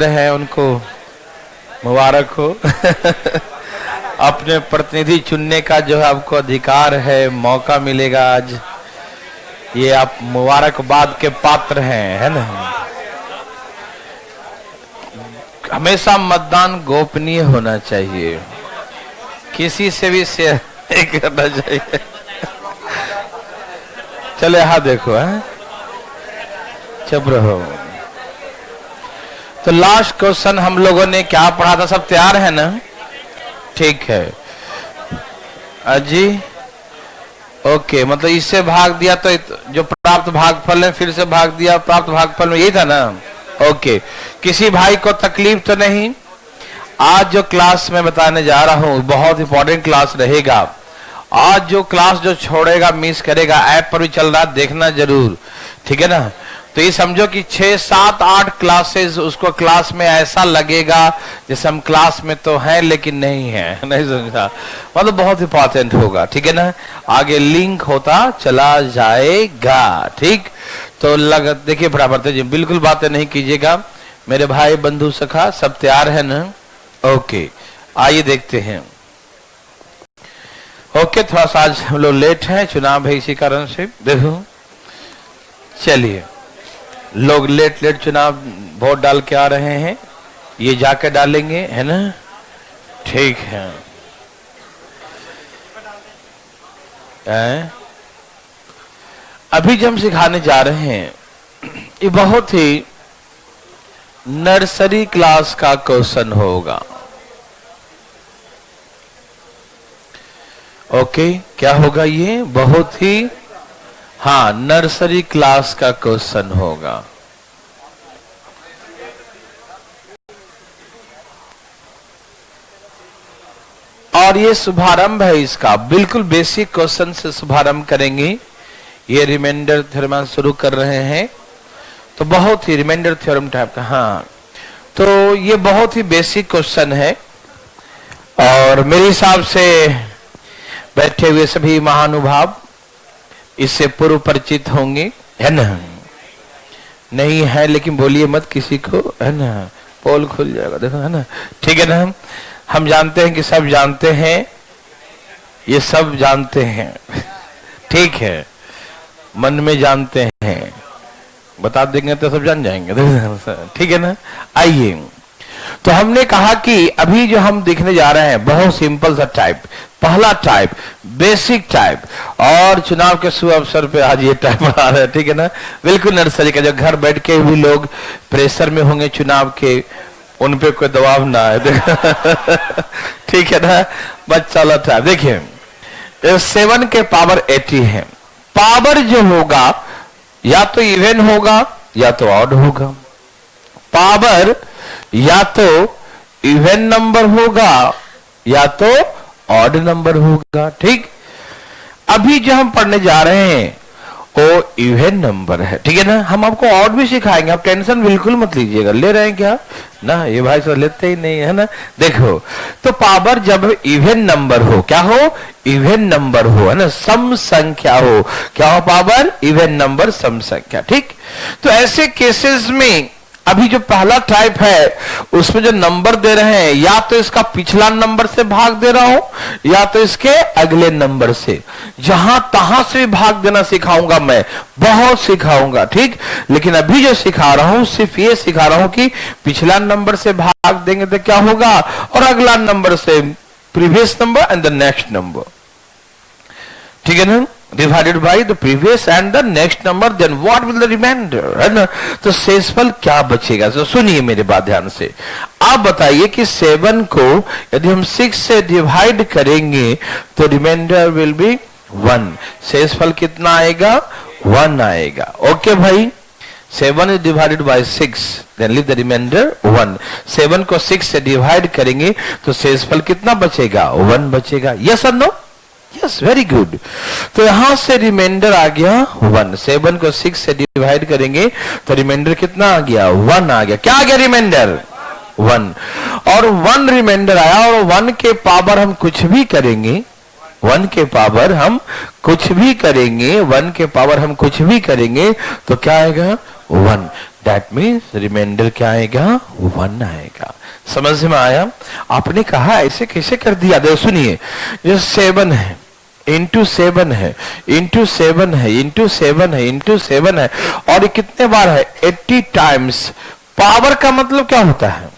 हैं उनको मुबारक हो। अपने प्रतिनिधि चुनने का जो है आपको अधिकार है, मौका मिलेगा आज, ये आप मुबारकबाद के पात्र हैं, है ना। हमेशा मतदान गोपनीय होना चाहिए, किसी से भी शेयर नहीं करना चाहिए। चले हाँ देखो, है चुप रहो। तो लास्ट क्वेश्चन हम लोगों ने क्या पढ़ा था, सब तैयार है ना? ठीक है अजी, ओके। मतलब इससे भाग दिया तो जो प्राप्त भागफल है, फिर से भाग दिया प्राप्त भागफल में, यही था ना? ओके। किसी भाई को तकलीफ तो नहीं? आज जो क्लास में बताने जा रहा हूं बहुत इंपॉर्टेंट क्लास रहेगा। आज जो क्लास जो छोड़ेगा, मिस करेगा, ऐप पर भी चल रहा, देखना जरूर, ठीक है ना। तो ये समझो कि 6, 7, 8 क्लासेस उसको क्लास में ऐसा लगेगा जैसे हम क्लास में तो हैं लेकिन नहीं है, नहीं समझा? मतलब बहुत इंपॉर्टेंट होगा, ठीक है ना। आगे लिंक होता चला जाएगा, ठीक। तो देखिए बराबर जी, बिल्कुल बातें नहीं कीजिएगा मेरे भाई बंधु सखा, सब तैयार है ना? ओके, आइए देखते हैं। ओके, थोड़ा सा आज हम लोग लेट हैं, चुनाव है इसी कारण से, देखो। चलिए, लोग लेट चुनाव वोट डाल के आ रहे हैं, ये जाके डालेंगे, है ना? ठीक है। अभी जो हम सिखाने जा रहे हैं ये बहुत ही नर्सरी क्लास का क्वेश्चन होगा। ओके, क्या होगा ये? बहुत ही, हाँ, नर्सरी क्लास का क्वेश्चन होगा। और ये शुभारंभ है इसका, बिल्कुल बेसिक क्वेश्चन से शुभारंभ करेंगे। ये रिमाइंडर थ्योरम शुरू कर रहे हैं, तो बहुत ही रिमाइंडर थ्योरम टाइप का, हाँ। तो ये बहुत ही बेसिक क्वेश्चन है और मेरे हिसाब से बैठे हुए सभी महानुभाव इससे पूर्व परिचित होंगे, है ना? नहीं है लेकिन बोलिए मत किसी को, है ना? पोल खुल जाएगा, देखो, है ना? ठीक है ना। हम जानते हैं कि सब जानते हैं, ये सब जानते हैं, ठीक है, मन में जानते हैं, बता देंगे तो सब जान जाएंगे, ठीक है ना। आइए, तो हमने कहा कि अभी जो हम देखने जा रहे हैं बहुत सिंपल सा टाइप, पहला टाइप, बेसिक टाइप, और चुनाव के शुभ अवसर पे आज ये टाइप आ रहा है, ठीक है ना। बिल्कुल नर्सरी का, जो घर बैठ के भी लोग प्रेशर में होंगे चुनाव के, उन पे कोई दबाव ना है, ठीक है ना। बच्चा ला टाइप, देखिए 7 के पावर 80 है। पावर जो होगा या तो इवन होगा या तो ऑड होगा। पावर या तो इवन नंबर होगा या तो ऑड नंबर होगा, ठीक। अभी जो हम पढ़ने जा रहे हैं वो इवन नंबर है, ठीक है ना। हम आपको ऑड भी सिखाएंगे, आप टेंशन बिल्कुल मत लीजिएगा। ले रहे हैं क्या ना? ये भाई सब लेते ही नहीं है ना। देखो, तो पावर जब इवन नंबर हो, क्या हो? इवन नंबर हो, है ना, सम संख्या हो। क्या हो? पावर इवन नंबर, सम संख्या, ठीक। तो ऐसे केसेस में अभी जो पहला टाइप है उसमें जो नंबर दे रहे हैं, या तो इसका पिछला नंबर से भाग दे रहा हूं या तो इसके अगले नंबर से। जहां तहां से भाग देना सिखाऊंगा मैं, बहुत सिखाऊंगा, ठीक। लेकिन अभी जो सिखा रहा हूं सिर्फ ये सिखा रहा हूं कि पिछला नंबर से भाग देंगे तो क्या होगा, और अगला नंबर से previous number and the next number, ठीक है ना, divided by the previous and the next number, then what will the remainder, है ना। तो शेषफल क्या बचेगा? तो सुनिए मेरे बात ध्यान से। आप बताइए कि 7 को यदि हम 6 से डिवाइड करेंगे तो रिमाइंडर विल बी 1। शेषफल कितना आएगा? 1 आएगा। ओके भाई, 7 is divided by 6, then leave the remainder 1। 7 को 6 से डिवाइड करेंगे तो शेषफल कितना बचेगा? 1 बचेगा। यस और नो? Yes, very good. तो यहां से रिमाइंडर आ गया 1। 7 को 6 से डिवाइड करेंगे तो रिमाइंडर कितना आ गया? 1 आ गया। क्या आ गया? रिमाइंडर 1। और 1 रिमाइंडर आया, और 1 के पावर हम कुछ भी करेंगे, 1 के पावर हम कुछ भी करेंगे, 1 के पावर हम कुछ भी करेंगे तो क्या आएगा? 1। दैट मीन्स रिमाइंडर क्या आएगा? 1 आएगा। समझ में आया? आपने कहा ऐसे कैसे कर दिया? देखो सुनिए, ये 7 है, इंटू 7 है, इंटू 7 है, इंटू 7 है, इंटू 7 है, और ये कितने बार है? 80 टाइम्स। पावर का मतलब क्या होता है?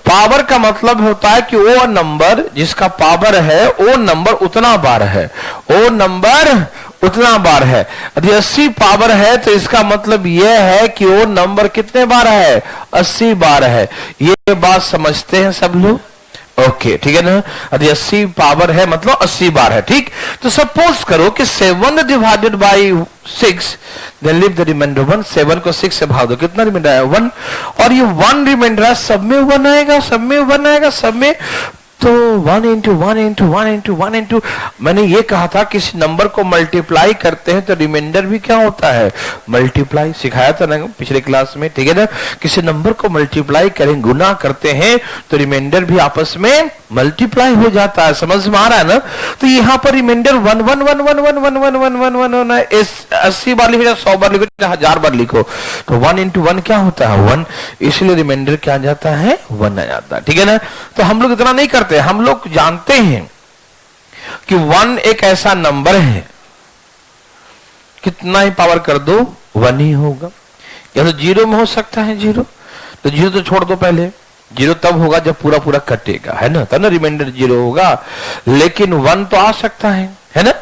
पावर का मतलब होता है कि वो नंबर जिसका पावर है वो नंबर उतना बार है, वो नंबर उतना बार है। यदि 80 पावर है तो इसका मतलब यह है कि वो नंबर कितने बार है? 80 बार है। ये बात समझते हैं सब लोग? ओके, ठीक है ना? यदि 80 पावर है मतलब 80 बार है, ठीक? तो सपोज करो कि 7 divided by 6, then leave the remainder 1। 7 को 6 से भाग दो, कितना रिमाइंडर आया? 1। और ये 1 रिमाइंडर है, सब में 1 आएगा, सब में 1 आएगा, सब में। तो 1 इंटू 1 इंटू 1 इंटू 1 इंटू, मैंने ये कहा था किसी नंबर को मल्टीप्लाई करते हैं तो रिमाइंडर भी क्या होता है? मल्टीप्लाई। सिखाया था ना पिछले क्लास में, ठीक है ना? किसी नंबर को मल्टीप्लाई करें, गुना करते हैं तो रिमाइंडर भी आपस में मल्टीप्लाई हो जाता है। समझ में आ रहा है ना? तो यहाँ पर रिमाइंडर 1 1 1 1 1 1 1 1 1 1 1 80 बार लिखो, 100 बार लिखो, 1000 बार लिखो, तो 1 इंटू 1 क्या होता है? 1। इसलिए रिमाइंडर क्या आ जाता है? 1 आ जाता है, ठीक है ना? तो हम लोग इतना नहीं करते, हम लोग जानते हैं कि 1 एक ऐसा नंबर है, कितना ही पावर कर दो 1 ही होगा। या तो 0 में हो सकता है 0, तो 0 तो छोड़ दो, पहले 0 तब होगा जब पूरा पूरा कटेगा, है ना? तब ना रिमाइंडर 0 होगा। लेकिन 1 तो आ सकता है ना?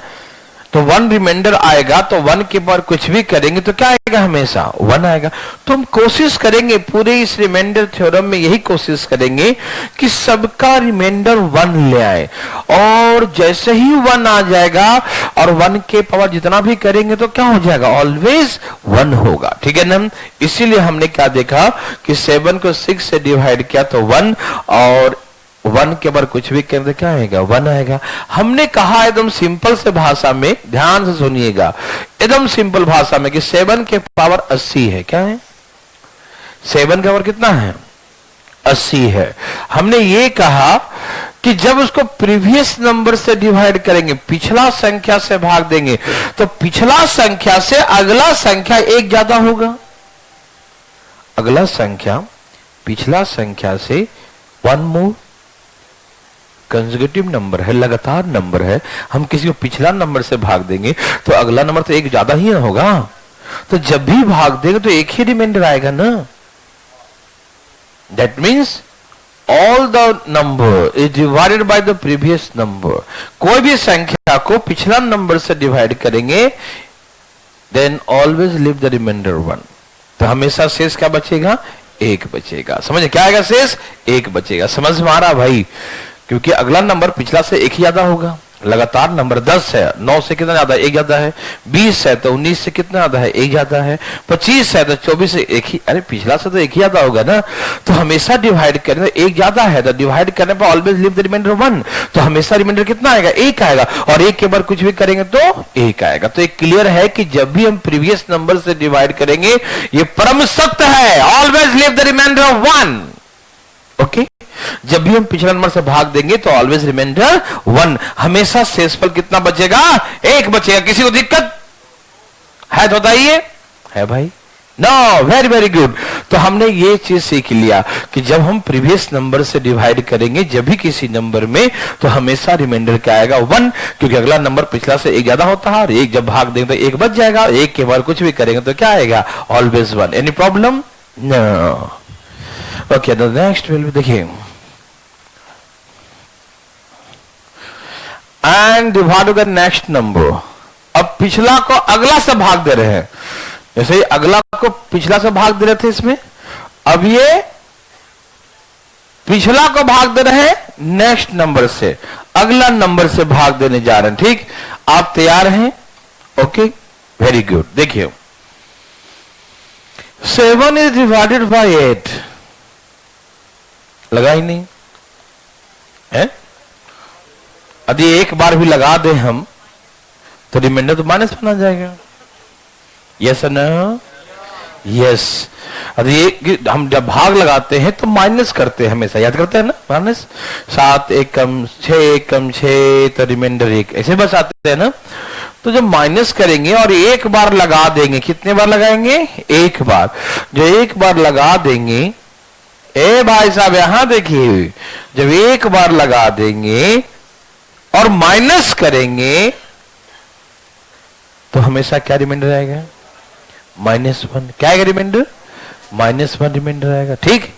तो 1 रिमाइंडर आएगा तो 1 के बाद कुछ भी करेंगे तो क्या आएगा? हमेशा 1 आएगा। तो हम कोशिश करेंगे पूरे इस रिमाइंडर थ्योरम में, यही कोशिश करेंगे कि सबका रिमाइंडर 1 ले आए, और जैसे ही 1 आ जाएगा और 1 के पावर जितना भी करेंगे तो क्या हो जाएगा? ऑलवेज 1 होगा, ठीक है ना? इसीलिए हमने क्या देखा कि 7 को 6 से डिवाइड किया तो 1, और 1 के बाद कुछ भी करें तो क्या आएगा? 1 आएगा। हमने कहा एकदम सिंपल से भाषा में, ध्यान से सुनिएगा, एकदम सिंपल भाषा में कि 7 के पावर 80 है। क्या है? 7 का पावर कितना है? 80 है। हमने ये कहा कि जब उसको प्रीवियस नंबर से डिवाइड करेंगे, पिछला संख्या से भाग देंगे, तो पिछला संख्या से अगला संख्या 1 ज्यादा होगा। अगला संख्या पिछला संख्या से 1 मोर कंसेक्यूटिव नंबर है, लगातार नंबर है। हम किसी को पिछला नंबर से भाग देंगे तो अगला नंबर तो 1 ज्यादा ही ना होगा, तो जब भी भाग देंगे तो 1 ही रिमाइंडर आएगा ना। That means all the number is divided by the previous number. कोई भी संख्या को पिछला नंबर से डिवाइड करेंगे, then always leave the remainder 1। तो हमेशा शेष क्या बचेगा? 1 बचेगा। समझे? क्या आएगा? शेष 1 बचेगा। समझ में आ रहा भाई? क्योंकि अगला नंबर पिछला से 1 ही ज्यादा होगा। लगातार नंबर 10 है, 9 से कितना ज्यादा? 1 ज्यादा है। 20 है तो 19 से कितना ज्यादा है? 1 ज्यादा है। 25 है तो 24 से 1 ही, अरे पिछला से तो 1 ही ज्यादा होगा ना। तो हमेशा डिवाइड करने 1 ज्यादा है तो डिवाइड करने पर ऑलवेज लीव द रिमाइंडर 1। तो हमेशा रिमाइंडर कितना आएगा? 1 आएगा, और 1 के बाद कुछ भी करेंगे तो 1 आएगा। तो एक क्लियर है कि जब भी हम प्रीवियस नंबर से डिवाइड करेंगे, ये परम सत्य है, always leave the remainder 1। Okay? जब भी हम पिछला नंबर से भाग देंगे तो ऑलवेज रिमाइंडर 1। हमेशा शेषफल कितना बचेगा? 1 बचेगा। किसी को दिक्कत है तो बताइए। है भाई? No, very very good. तो हमने ये चीज सीख लिया कि जब हम प्रीवियस नंबर से डिवाइड करेंगे, जब भी किसी नंबर में, तो हमेशा रिमाइंडर क्या आएगा? 1, क्योंकि अगला नंबर पिछला से 1 ज्यादा होता है, और 1 जब भाग देंगे तो 1 बच जाएगा। 1 के बाद कुछ भी करेंगे तो क्या आएगा? Always 1। Any problem? No. Okay, the next will be, देखिए, and divide the next number. अब पिछला को अगला से भाग दे रहे हैं, जैसे ही अगला को पिछला से भाग दे रहे थे इसमें, अब ये पिछला को भाग दे रहे हैं नेक्स्ट नंबर से, अगला नंबर से भाग देने जा रहे हैं। ठीक? आप तैयार हैं? Okay, very good. देखिए, 7 इज डिवाइडेड बाय 8, लगा ही नहीं है। यदि एक बार भी लगा दे हम तो रिमाइंडर तो माइनस बना जाएगा। यस और नो? यस। यदि हम जब भाग लगाते हैं तो माइनस करते हैं, हमेशा याद करते हैं ना, माइनस। 7 1 कम 6 1 कम 6, तो रिमाइंडर 1, ऐसे बस आते हैं ना। तो जब माइनस करेंगे और एक बार लगा देंगे, कितने बार लगाएंगे? एक बार। जो एक बार लगा देंगे, ए भाई साहब यहां देखिए, जब एक बार लगा देंगे और माइनस करेंगे तो हमेशा क्या रिमाइंडर आएगा? -1। क्या आएगा रिमाइंडर? -1 रिमाइंडर आएगा। ठीक,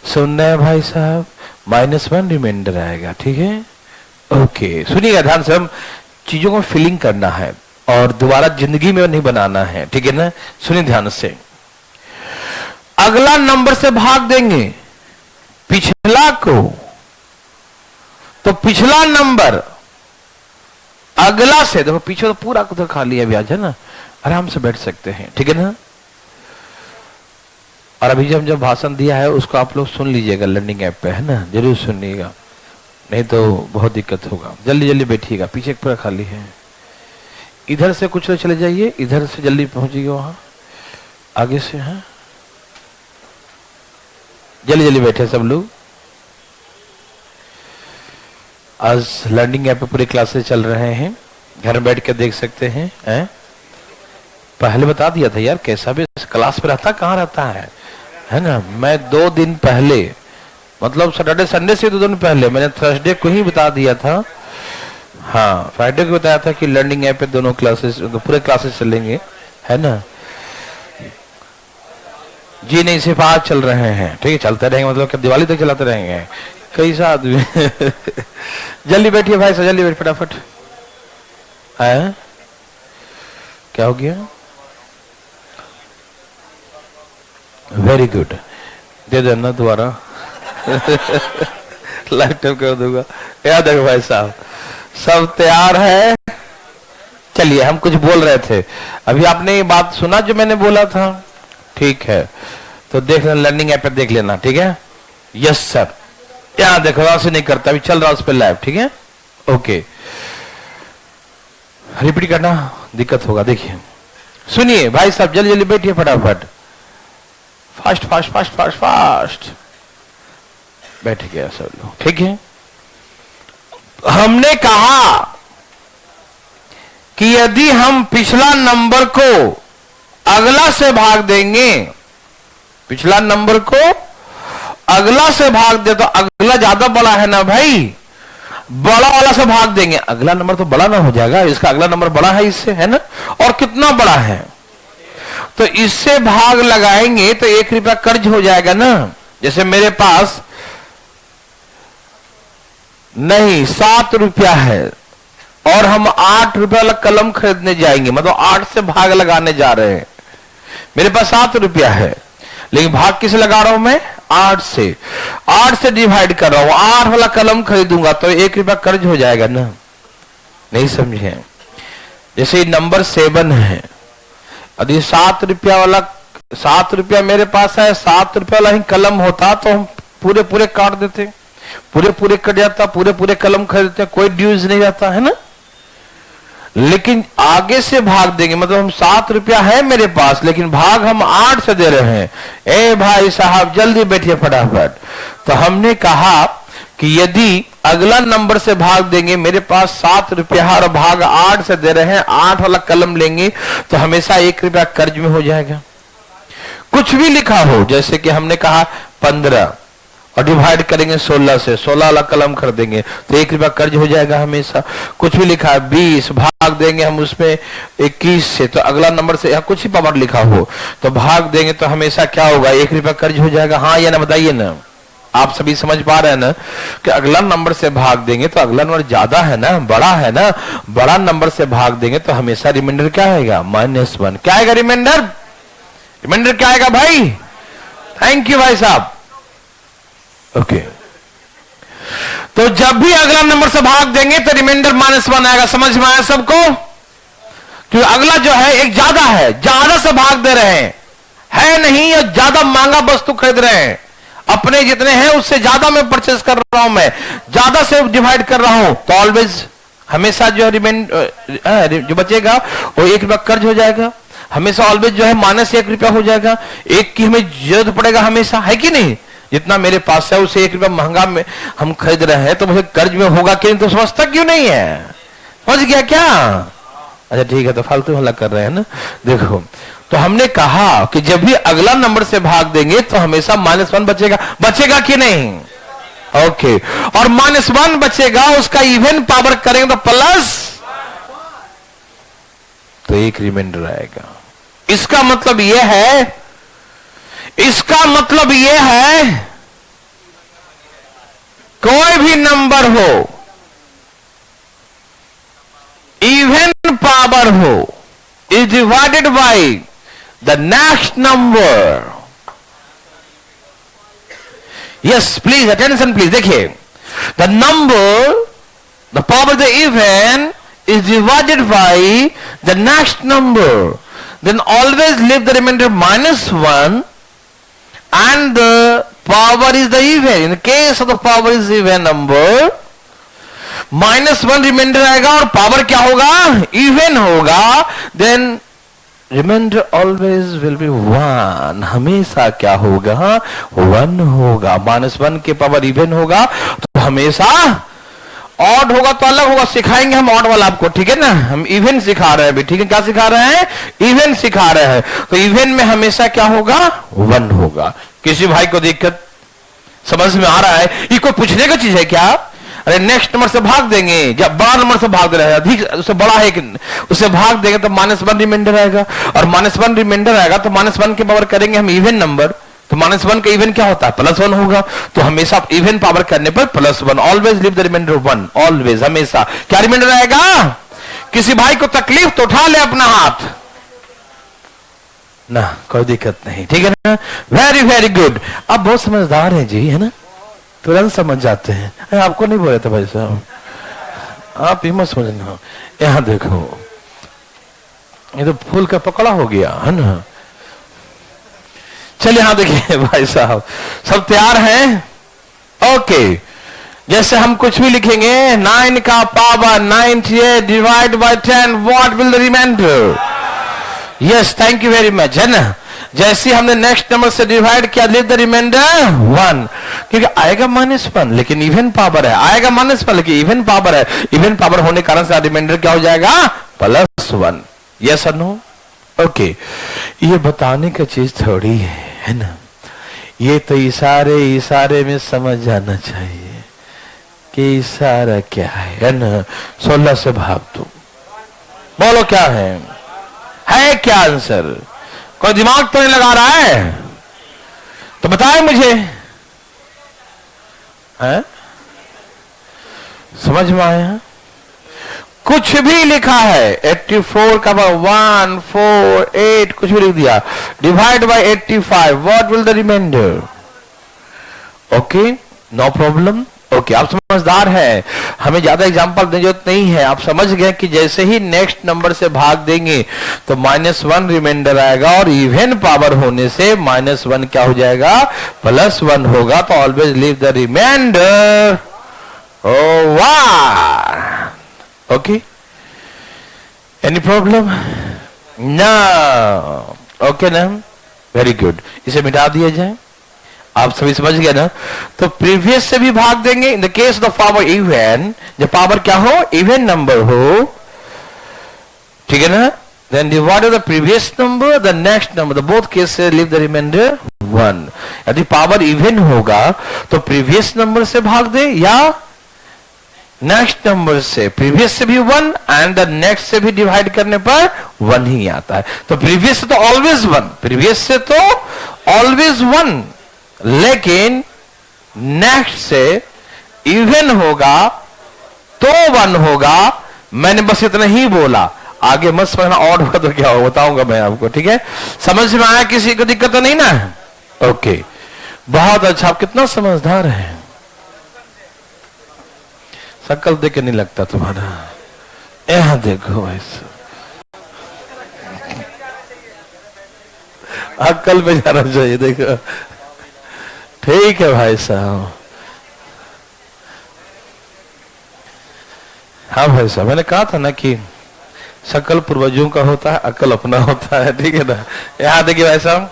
सुनना है भाई साहब? -1 रिमाइंडर आएगा। ठीक है, ओके। सुनिएगा ध्यान से, हम चीजों को फिलिंग करना है और दोबारा जिंदगी में नहीं बनाना है। ठीक है ना? सुनिए ध्यान से। अगला नंबर से भाग देंगे पिछला को, तो पिछला नंबर अगला से, देखो पीछे तो पूरा तो खाली है ब्याज, है ना, आराम से बैठ सकते हैं। ठीक है ना? और अभी जब भाषण दिया है उसको आप लोग सुन लीजिएगा लर्निंग ऐप पे, है ना, जरूर सुनिएगा, नहीं तो बहुत दिक्कत होगा। जल्दी जल्दी बैठिएगा, पीछे पूरा खाली है। इधर से कुछ लोग चले जाइए, इधर से जल्दी पहुंचिए वहां आगे से। है, जल्दी जल्दी बैठे सब लोग। आज लर्निंग ऐप पे पूरे क्लासेस चल रहे हैं, घर में बैठ के देख सकते हैं। पहले बता दिया था यार, कैसा भी क्लास पे रहता, कहाँ रहता है ना। मैं 2 दिन पहले, मतलब सैटरडे संडे से 2 दिन पहले, मैंने थर्सडे को ही बता दिया था, हाँ फ्राइडे को बताया था कि लर्निंग ऐप पे दोनों क्लासेस, पूरे क्लासेस चलेंगे, है ना जी। नहीं, सिर्फ आज चल रहे हैं। ठीक है, चलते रहेंगे, मतलब कि दिवाली तक चलाते रहेंगे। कैसा आदमी जल्दी बैठिए भाई साहब, जल्दी बैठ फटाफट। है क्या हो गया? वेरी गुड, दे देना दोबारा लैपटॉप कर दूंगा। याद रखो भाई साहब, सब तैयार है? चलिए, हम कुछ बोल रहे थे, अभी आपने ये बात सुना जो मैंने बोला था? ठीक है, तो देख लेना, लर्निंग ऐप पे देख लेना। ठीक है, यस सर। यहां देखो, ऐसे नहीं करता, अभी चल रहा है उस पर लाइव। ठीक है, ओके, रिपीट करना दिक्कत होगा। देखिए सुनिए भाई साहब, जल्दी जल्दी बैठिए फटाफट, fast fast fast fast fast बैठ गया सब लोग। ठीक है, हमने कहा कि यदि हम पिछला नंबर को अगला से भाग देंगे, पिछला नंबर को अगला से भाग दे, तो अगला ज्यादा बड़ा है ना भाई, बड़ा वाला से भाग देंगे, अगला नंबर तो बड़ा ना हो जाएगा, इसका अगला नंबर बड़ा है इससे, है ना। और कितना बड़ा है, तो इससे भाग लगाएंगे तो 1 रुपया कर्ज हो जाएगा ना। जैसे मेरे पास नहीं 7 रुपया है और हम 8 रुपया वाला कलम खरीदने जाएंगे, मतलब 8 से भाग लगाने जा रहे हैं। मेरे पास 7 रुपया है, लेकिन भाग किसे लगा रहा हूं मैं? 8 से। 8 से डिवाइड कर रहा हूं, 8 वाला कलम खरीदूंगा तो 1 रुपया कर्ज हो जाएगा ना। नहीं समझे? जैसे नंबर 7 है, यदि 7 रुपया वाला, 7 रुपया मेरे पास है, 7 रुपया वाला ही कलम होता तो हम पूरे पूरे काट देते, पूरे पूरे कट जाता, पूरे पूरे कलम खरीदते, कोई ड्यूज नहीं जाता, है ना। लेकिन आगे से भाग देंगे, मतलब हम 7 रुपया है मेरे पास, लेकिन भाग हम 8 से दे रहे हैं। ए भाई साहब जल्दी बैठिए फटाफट। तो हमने कहा कि यदि अगला नंबर से भाग देंगे, मेरे पास 7 रुपया और भाग 8 से दे रहे हैं, 8 वाला कलम लेंगे तो हमेशा 1 रुपया कर्ज में हो जाएगा। कुछ भी लिखा हो, जैसे कि हमने कहा 15 और डिवाइड करेंगे 16 से, 16 वाला कलम खरीदेंगे तो 1 रुपया कर्ज हो जाएगा हमेशा। कुछ भी लिखा है 20, भाग देंगे हम उसमें 21 से, तो अगला नंबर से, या कुछ ही पावर लिखा हो तो भाग देंगे तो हमेशा क्या होगा? 1 रुपया कर्ज हो जाएगा। हाँ या ना बताइए ना, आप सभी समझ पा रहे हैं ना कि अगला नंबर से भाग देंगे तो अगला नंबर ज्यादा है ना, बड़ा है ना, बड़ा नंबर से भाग देंगे तो हमेशा रिमाइंडर क्या आएगा? -1। क्या आएगा रिमाइंडर? रिमाइंडर क्या आएगा भाई? थैंक यू भाई साहब। ओके, तो जब भी अगला नंबर से भाग देंगे तो रिमाइंडर -1 आएगा। समझ में आया सबको? क्योंकि अगला जो है एक ज्यादा है, ज्यादा से भाग दे रहे हैं, है नहीं, या ज्यादा महंगा वस्तु खरीद रहे हैं, अपने जितने हैं उससे ज्यादा मैं परचेस कर रहा हूं, मैं ज्यादा से डिवाइड कर रहा हूं, तो ऑलवेज हमेशा जो रिमाइंडर जो बचेगा वो 1 रुपया कर्ज हो जाएगा। हमेशा ऑलवेज जो है -1 रुपया हो जाएगा। एक की हमें जरूरत पड़ेगा हमेशा, है कि नहीं? जितना मेरे पास है उसे 1 रुपया महंगा में हम खरीद रहे हैं तो मुझे कर्ज में होगा कि नहीं, तो समझता क्यों नहीं है? समझ गया क्या? अच्छा ठीक है, तो फालतू हल्ला कर रहे हैं ना। देखो, तो हमने कहा कि जब भी अगला नंबर से भाग देंगे तो हमेशा -1 बचेगा। बचेगा कि नहीं? ओके, और -1 बचेगा, उसका इवन पावर करेंगे तो प्लस, तो एक रिमाइंडर आएगा। इसका मतलब यह है, इसका मतलब यह है कोई भी नंबर हो, इवन पावर हो, is divided by the next number. Yes, please attention, please. देखिए, the number, the power of the even is divided by the next number. Then always leave the remainder -1, and the power is the even. In the case of the power is even number, -1 remainder आएगा और power क्या होगा? Even होगा। Then remainder always will be 1, हमेशा क्या होगा? 1 होगा। -1 के पावर इवन होगा तो हमेशा ऑड होगा, तो अलग होगा। सिखाएंगे हम ऑड वाला आपको, ठीक है ना। हम इवन सिखा रहे हैं अभी, ठीक है। क्या सिखा रहे हैं? इवन सिखा रहे हैं। तो इवन में हमेशा क्या होगा? 1 होगा। किसी भाई को दिक्कत समझ में आ रहा है? ये कोई पूछने का चीज है क्या? अरे नेक्स्ट नंबर से भाग देंगे, जब बड़ा नंबर से भाग दे रहा है, अधिक उससे बड़ा है कि उससे भाग देंगे तो -1 रिमाइंडर आएगा, और -1 रिमाइंडर आएगा तो -1 के पावर करेंगे हम इवन नंबर, तो -1 का इवन क्या होता है? +1 होगा। तो हमेशा इवन पावर करने पर +1, always leave the remainder 1, always, हमेशा। क्या रिमाइंडर आएगा? किसी भाई को तकलीफ तो उठा ले अपना हाथ ना, कोई दिक्कत नहीं, ठीक है ना। Very very good. आप बहुत समझदार हैं जी, है ना, तुरंत समझ जाते हैं। आपको नहीं बोले थे भाई साहब, आप ही मत समझना। यहां देखो, ये तो फूल का पकड़ा हो गया है ना। चलिए यहां देखिए भाई साहब, सब तैयार हैं? ओके, जैसे हम कुछ भी लिखेंगे, 9 का power 98 divide by 10, what will the remainder? Yes, thank you very much, है ना। जैसे हमने नेक्स्ट नंबर से डिवाइड किया, लीव द रिमाइंडर 1, क्योंकि आएगा -1 लेकिन इवन पावर है, आएगा -1 लेकिन इवन पावर है। इवन पावर होने के कारण से रिमाइंडर क्या हो जाएगा? +1। यस और नो? ओके, ये बताने का चीज थोड़ी है ना, ये तो इशारे में समझ जाना चाहिए कि इशारा क्या है ना। 16 से भाग दो, बोलो क्या है क्या आंसर? कोई दिमाग तो नहीं लगा रहा है? तो बताए मुझे, है? समझ में आया? कुछ भी लिखा है, 84 का 1 4 8 कुछ भी लिख दिया, divide by 85, what will the remainder? Okay, no problem. Okay, आप समझदार हैं, हमें ज्यादा एग्जांपल देने की जरूरत नहीं है। आप समझ गए कि जैसे ही नेक्स्ट नंबर से भाग देंगे तो -1 रिमाइंडर आएगा, और इवन पावर होने से -1 क्या हो जाएगा? +1 होगा। तो always leave the remainder 1। Okay, any problem? ना, ओके ना, वेरी गुड। इसे मिटा दिया जाए, आप सभी समझ गए ना। तो प्रीवियस से भी भाग देंगे in the case of power even, जब पावर क्या हो? इवन नंबर हो, ठीक है ना। Then divide the previous number the next number, the both cases leave the remainder 1। यदि पावर इवन होगा तो प्रीवियस नंबर से भाग दे या नेक्स्ट नंबर से। प्रीवियस से भी 1 एंड द नेक्स्ट से भी डिवाइड करने पर 1 ही आता है। तो प्रीवियस से तो ऑलवेज 1, प्रीवियस से तो ऑलवेज 1, लेकिन नेक्स्ट से इवन होगा तो 1 होगा। मैंने बस इतना ही बोला, आगे मत समझना ऑड होगा तो क्या हो, बताऊंगा मैं आपको, ठीक है। समझ में आया? किसी को दिक्कत तो नहीं ना? ओके, बहुत अच्छा। आप कितना समझदार है, शक्ल देख के नहीं लगता तुम्हारा। यहां देखो भाई, अक्ल में जाना चाहिए। देखो, ठीक है भाई साहब। हाँ भाई साहब, मैंने कहा था ना कि शक्ल पूर्वजों का होता है, अकल अपना होता है, ठीक है ना। यहाँ देखिए भाई साहब,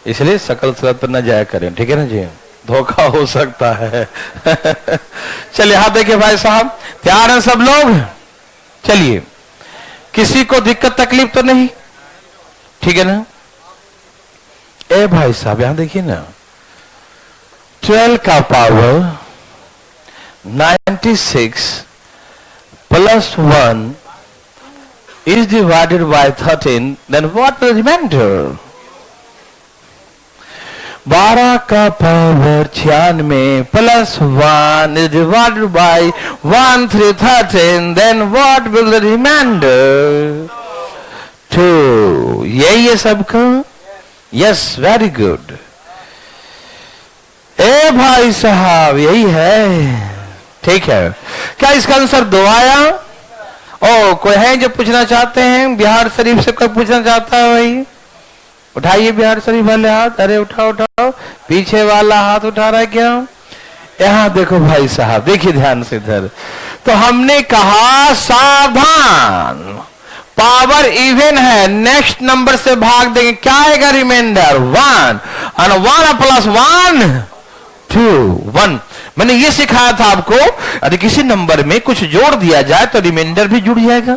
इसलिए शक्ल सूरत पर न जाया करें, ठीक है ना जी, धोखा हो सकता है। चलिए यहाँ देखिए भाई साहब, तैयार हैं सब लोग? चलिए, किसी को दिक्कत तकलीफ तो नहीं, ठीक है ना? ए भाई साहब यहां देखिए ना, 12 का power 96 plus 1 is divided by 13, then what will remainder? 12 का power 96 plus 1 is divided by 1 3 13, then what will the remainder? 2. यही है सबका? Yes, very good. ए भाई साहब यही है, ठीक है। क्या इसका आंसर 2 आया? ओ, कोई है जो पूछना चाहते हैं? बिहार शरीफ से कोई पूछना चाहता है? भाई उठाइए बिहार शरीफ वाले हाथ। अरे उठाओ उठाओ, पीछे वाला हाथ उठा रहा है क्या? यहां देखो भाई साहब, देखिए ध्यान से इधर। तो हमने कहा सावधान, पावर इवन है, नेक्स्ट नंबर से भाग देंगे, क्या आएगा रिमाइंडर? 1 और 1 प्लस 1 2 1। मैंने ये सिखाया था आपको, यदि किसी नंबर में कुछ जोड़ दिया जाए तो रिमाइंडर भी जुड़ जाएगा,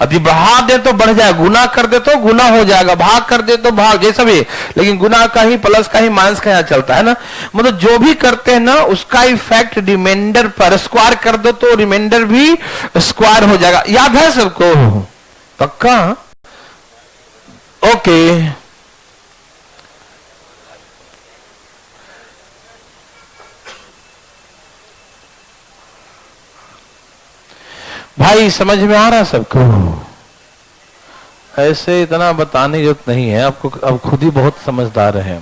यदि बढ़ा दे तो बढ़ जाएगा, गुना कर दे तो गुना हो जाएगा, भाग कर दे तो भाग, जैसा भी। लेकिन गुना का ही, प्लस का ही, माइनस का यहाँ चलता है ना। मतलब जो भी करते हैं ना उसका इफेक्ट रिमाइंडर पर, स्क्वायर कर दो तो रिमाइंडर भी स्क्वायर हो जाएगा। याद है सबको? पक्का? ओके। भाई समझ में आ रहा सबको? ऐसे इतना बताने की जरूरत नहीं है आपको, अब खुद ही बहुत समझदार हैं।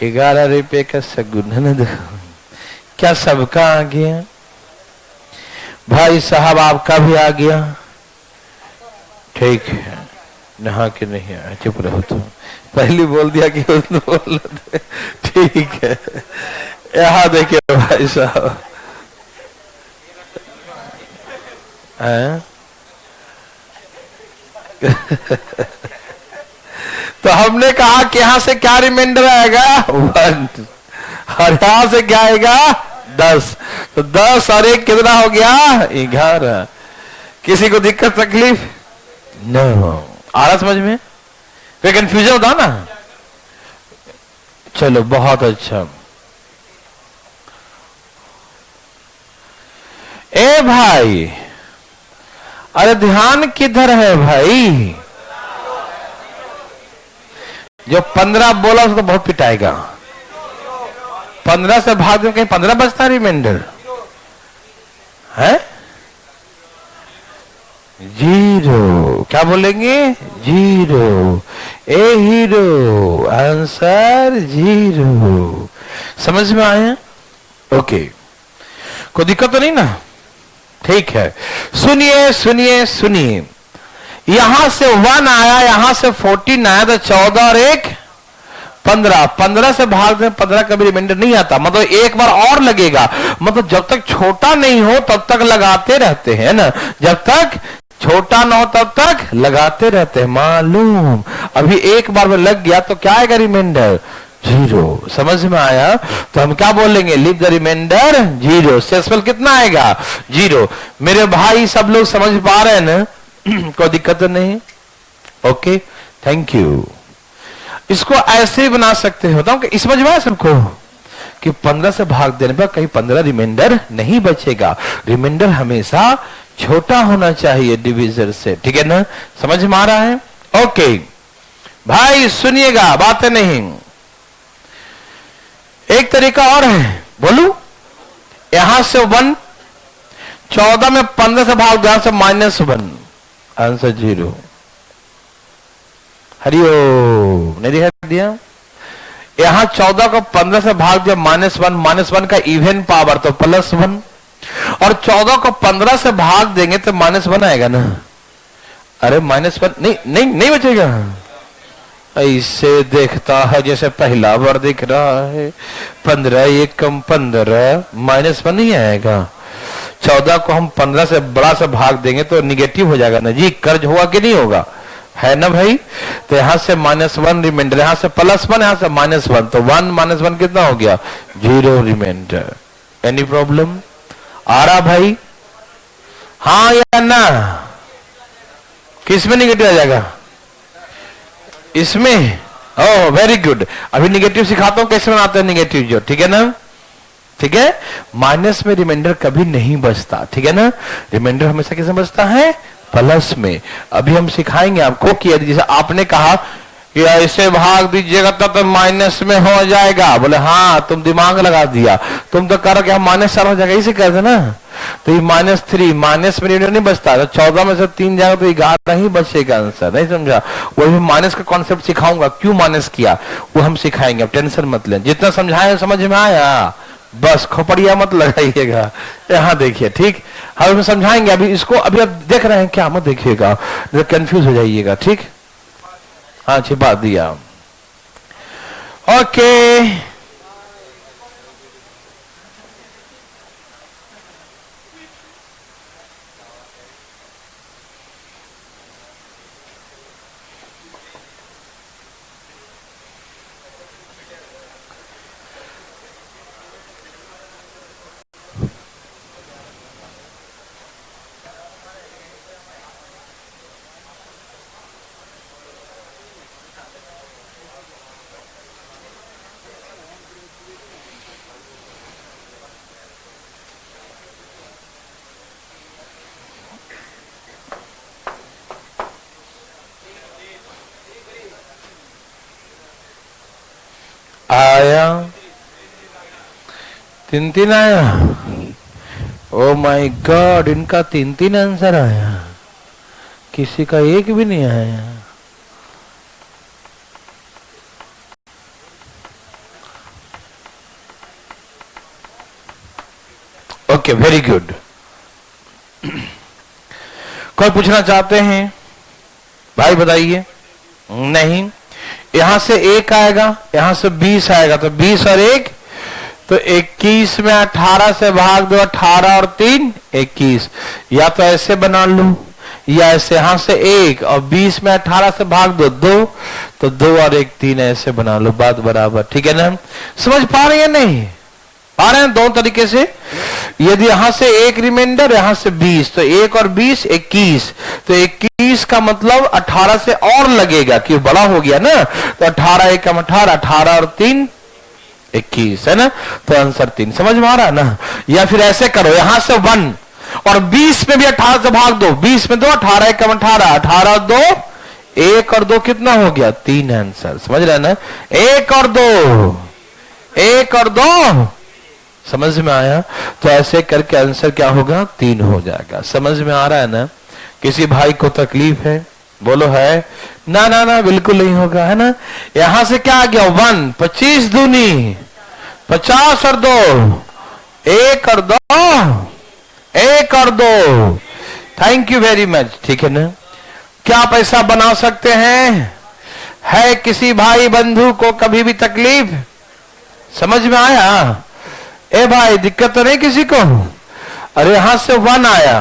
11 रुपये का सगुन है ना, देखो क्या सबका आ गया। भाई साहब आपका भी आ गया, ठीक है। नहा के नहीं आया, चुप रहो तुम, पहले बोल दिया कि बोल, ठीक है। यहां देखिए भाई साहब, तो हमने कहा कि यहां से क्या रिमाइंडर आएगा? 1, और यहां से क्या आएगा? 10। तो 10 और 1 कितना हो गया? 11। किसी को दिक्कत तकलीफ? नो। आ रहा समझ में? कोई कंफ्यूजन होता ना? चलो बहुत अच्छा। ए भाई, अरे ध्यान किधर है भाई? जो 15 बोला उसको तो बहुत पिटाएगा। 15 से भाग दो, कहीं 15 बचता रिमाइंडर है? 0। क्या बोलेंगे? 0। ए हीरो, आंसर 0। समझ में आया? ओके, कोई दिक्कत तो नहीं ना? ठीक है। सुनिए सुनिए सुनिए, यहां से 1 आया, यहां से 14 आया, तो 14 और 1 15। 15 से भाग दें, 15 का भी रिमाइंडर नहीं आता, मतलब एक बार और लगेगा। मतलब जब तक छोटा नहीं हो तब तक लगाते रहते हैं ना, जब तक छोटा ना हो तब तक लगाते रहते हैं, मालूम। अभी एक बार में लग गया तो क्या आएगा रिमाइंडर? 0। समझ में आया? तो हम क्या बोलेंगे? Leave the reminder 0। शेषफल कितना आएगा? 0। मेरे भाई सब लोग समझ पा रहे हैं ना? कोई दिक्कत तो नहीं? Okay, thank you. इसको ऐसे ही बना सकते हो, बताऊं कि समझ में आया सबको कि 15 से भाग देने पर कहीं 15 रिमाइंडर नहीं बचेगा। रिमाइंडर हमेशा छोटा होना चाहिए डिविजन से, ठीक है ना? समझ में आ रहा है? ओके भाई सुनिएगा, बातें नहीं। एक तरीका और है, बोलू? यहां से 1, 14 में 15 से भाग दो, यहां से -1, आंसर 0। हरिओम, नहीं दिखा दिया? यहां 14 को 15 से भाग दिया, -1, -1 का इवन पावर तो +1, और 14 को 15 से भाग देंगे तो -1 आएगा ना? अरे -1 नहीं बचेगा। ऐसे देखता है जैसे पहला बार दिख रहा है। 15 1 कम 15, -1 नहीं आएगा। 14 को हम 15 से बड़ा से भाग देंगे तो निगेटिव हो जाएगा ना जी, कर्ज होगा कि नहीं होगा? है ना भाई? तो यहां से -1 रिमाइंडर, यहां से +1, यहां से -1, तो 1 -1 कितना हो गया? 0 रिमाइंडर। Any problem? आ रहा भाई? हाँ या ना? किस में निगेटिव आ जाएगा? इसमें। Oh very good. अभी निगेटिव सिखाता हूं कैसे बनाते हैं निगेटिव जो, ठीक है ना? ठीक है। माइनस में रिमाइंडर कभी नहीं बचता, ठीक है ना? रिमाइंडर हमेशा किसमें बचता है? प्लस में। अभी हम सिखाएंगे आपको कि जैसे आपने कहा कि ऐसे भाग दीजिएगा तब तो माइनस में हो जाएगा, बोले हाँ तुम दिमाग लगा दिया, तुम तो करो कि हम -4 हो जाएगा, इसे कहते ना। तो ये -3 माइनस में नहीं बचता, तो 14 में से 3 जाएगा तो 11 ही बचेगा आंसर। नहीं समझा? वही माइनस का कॉन्सेप्ट सिखाऊंगा, क्यों माइनस किया वो हम सिखाएंगे, अब टेंशन मत लें। जितना समझाए समझ में आया, बस खोपड़िया मत लगाइएगा। यहाँ देखिए, ठीक। हम समझाएंगे अभी इसको, अभी आप देख रहे हैं क्या, मत देखिएगा, कंफ्यूज हो जाइएगा, ठीक। हाँ छिपा दिया। ओके आया, 3 आया। ओ माय गॉड, इनका 3 आंसर आया, किसी का एक भी नहीं आया। Okay very good. कोई पूछना चाहते हैं भाई, बताइए। नहीं, यहां से 1 आएगा, यहां से 20 आएगा, तो 20 और 1 तो 21 में 18 से भाग दो, 18 और 3 21। या तो ऐसे बना लू, या ऐसे, यहां से 1 और 20 में 18 से भाग दो 2, तो 2 और 1 3, ऐसे बना लो, बात बराबर, ठीक है ना? समझ पा रहे हैं नहीं पा रहे हैं? दो तरीके से। यदि यहां से 1 रिमाइंडर, यहां से 20, तो 1 और 20 21, तो 21 का मतलब 18 से और लगेगा कि बड़ा हो गया ना, तो 18 1 कम 18, 18 और 3 21, है ना? तो आंसर 3। समझ में आ रहा है ना? या फिर ऐसे करो, यहां से 1 और 20 में भी 18 से भाग दो, 20 में 2, 18 1 कम 18, 18 और 2 1 और 2 कितना हो गया? 3 आंसर। समझ रहे हैं ना? 1 और 2 1 और 2, समझ में आया? तो ऐसे करके आंसर क्या होगा? 3 हो जाएगा। समझ में आ रहा है ना? किसी भाई को तकलीफ है? बोलो है ना? ना ना बिल्कुल नहीं होगा, है ना? यहां से क्या आ गया? 1 25 दूनी 50 और 2 1 और 2 1 और 2। थैंक यू वेरी मच, ठीक है ना? क्या पैसा बना सकते हैं? है किसी भाई बंधु को कभी भी तकलीफ? समझ में आया? ए भाई दिक्कत तो नहीं किसी को? अरे यहां से 1 आया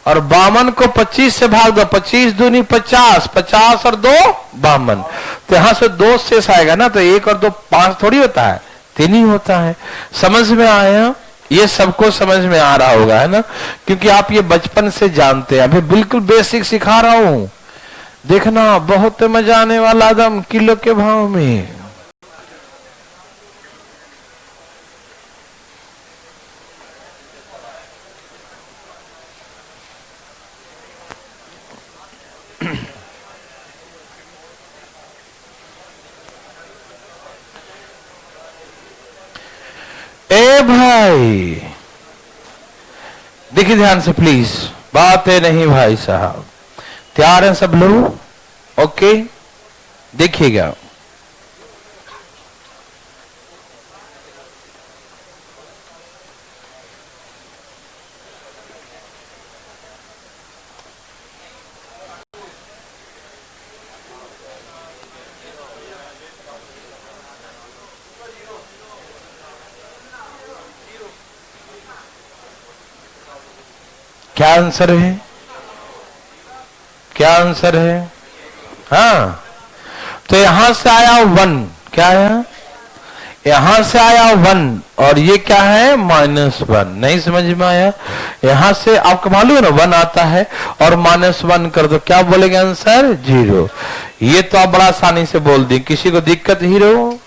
और 52 को 25 से भाग दो, 25 दूनी 50, 50 और 2 52, तो यहां से 2 शेष आएगा ना, तो 1 और 2 5 थोड़ी होता है, 3 ही होता है। समझ में आया? ये सबको समझ में आ रहा होगा, है ना? क्योंकि आप ये बचपन से जानते हैं। अभी बिल्कुल बेसिक सिखा रहा हूं, देखना बहुत मजा आने वाला एकदम किलो के भाव में। ए भाई देखिए ध्यान से प्लीज, बातें नहीं भाई साहब, तैयार हैं सब लोग? ओके देखिएगा। क्या आंसर है? क्या आंसर है? हाँ, तो यहां से आया 1, क्या आया? यहां से आया 1 और ये क्या है -1, नहीं समझ में आया। यहां से आपको मालूम है ना 1 आता है और -1 कर दो, क्या बोलेंगे आंसर 0। ये तो आप बड़ा आसानी से बोल दी। किसी को दिक्कत हीरो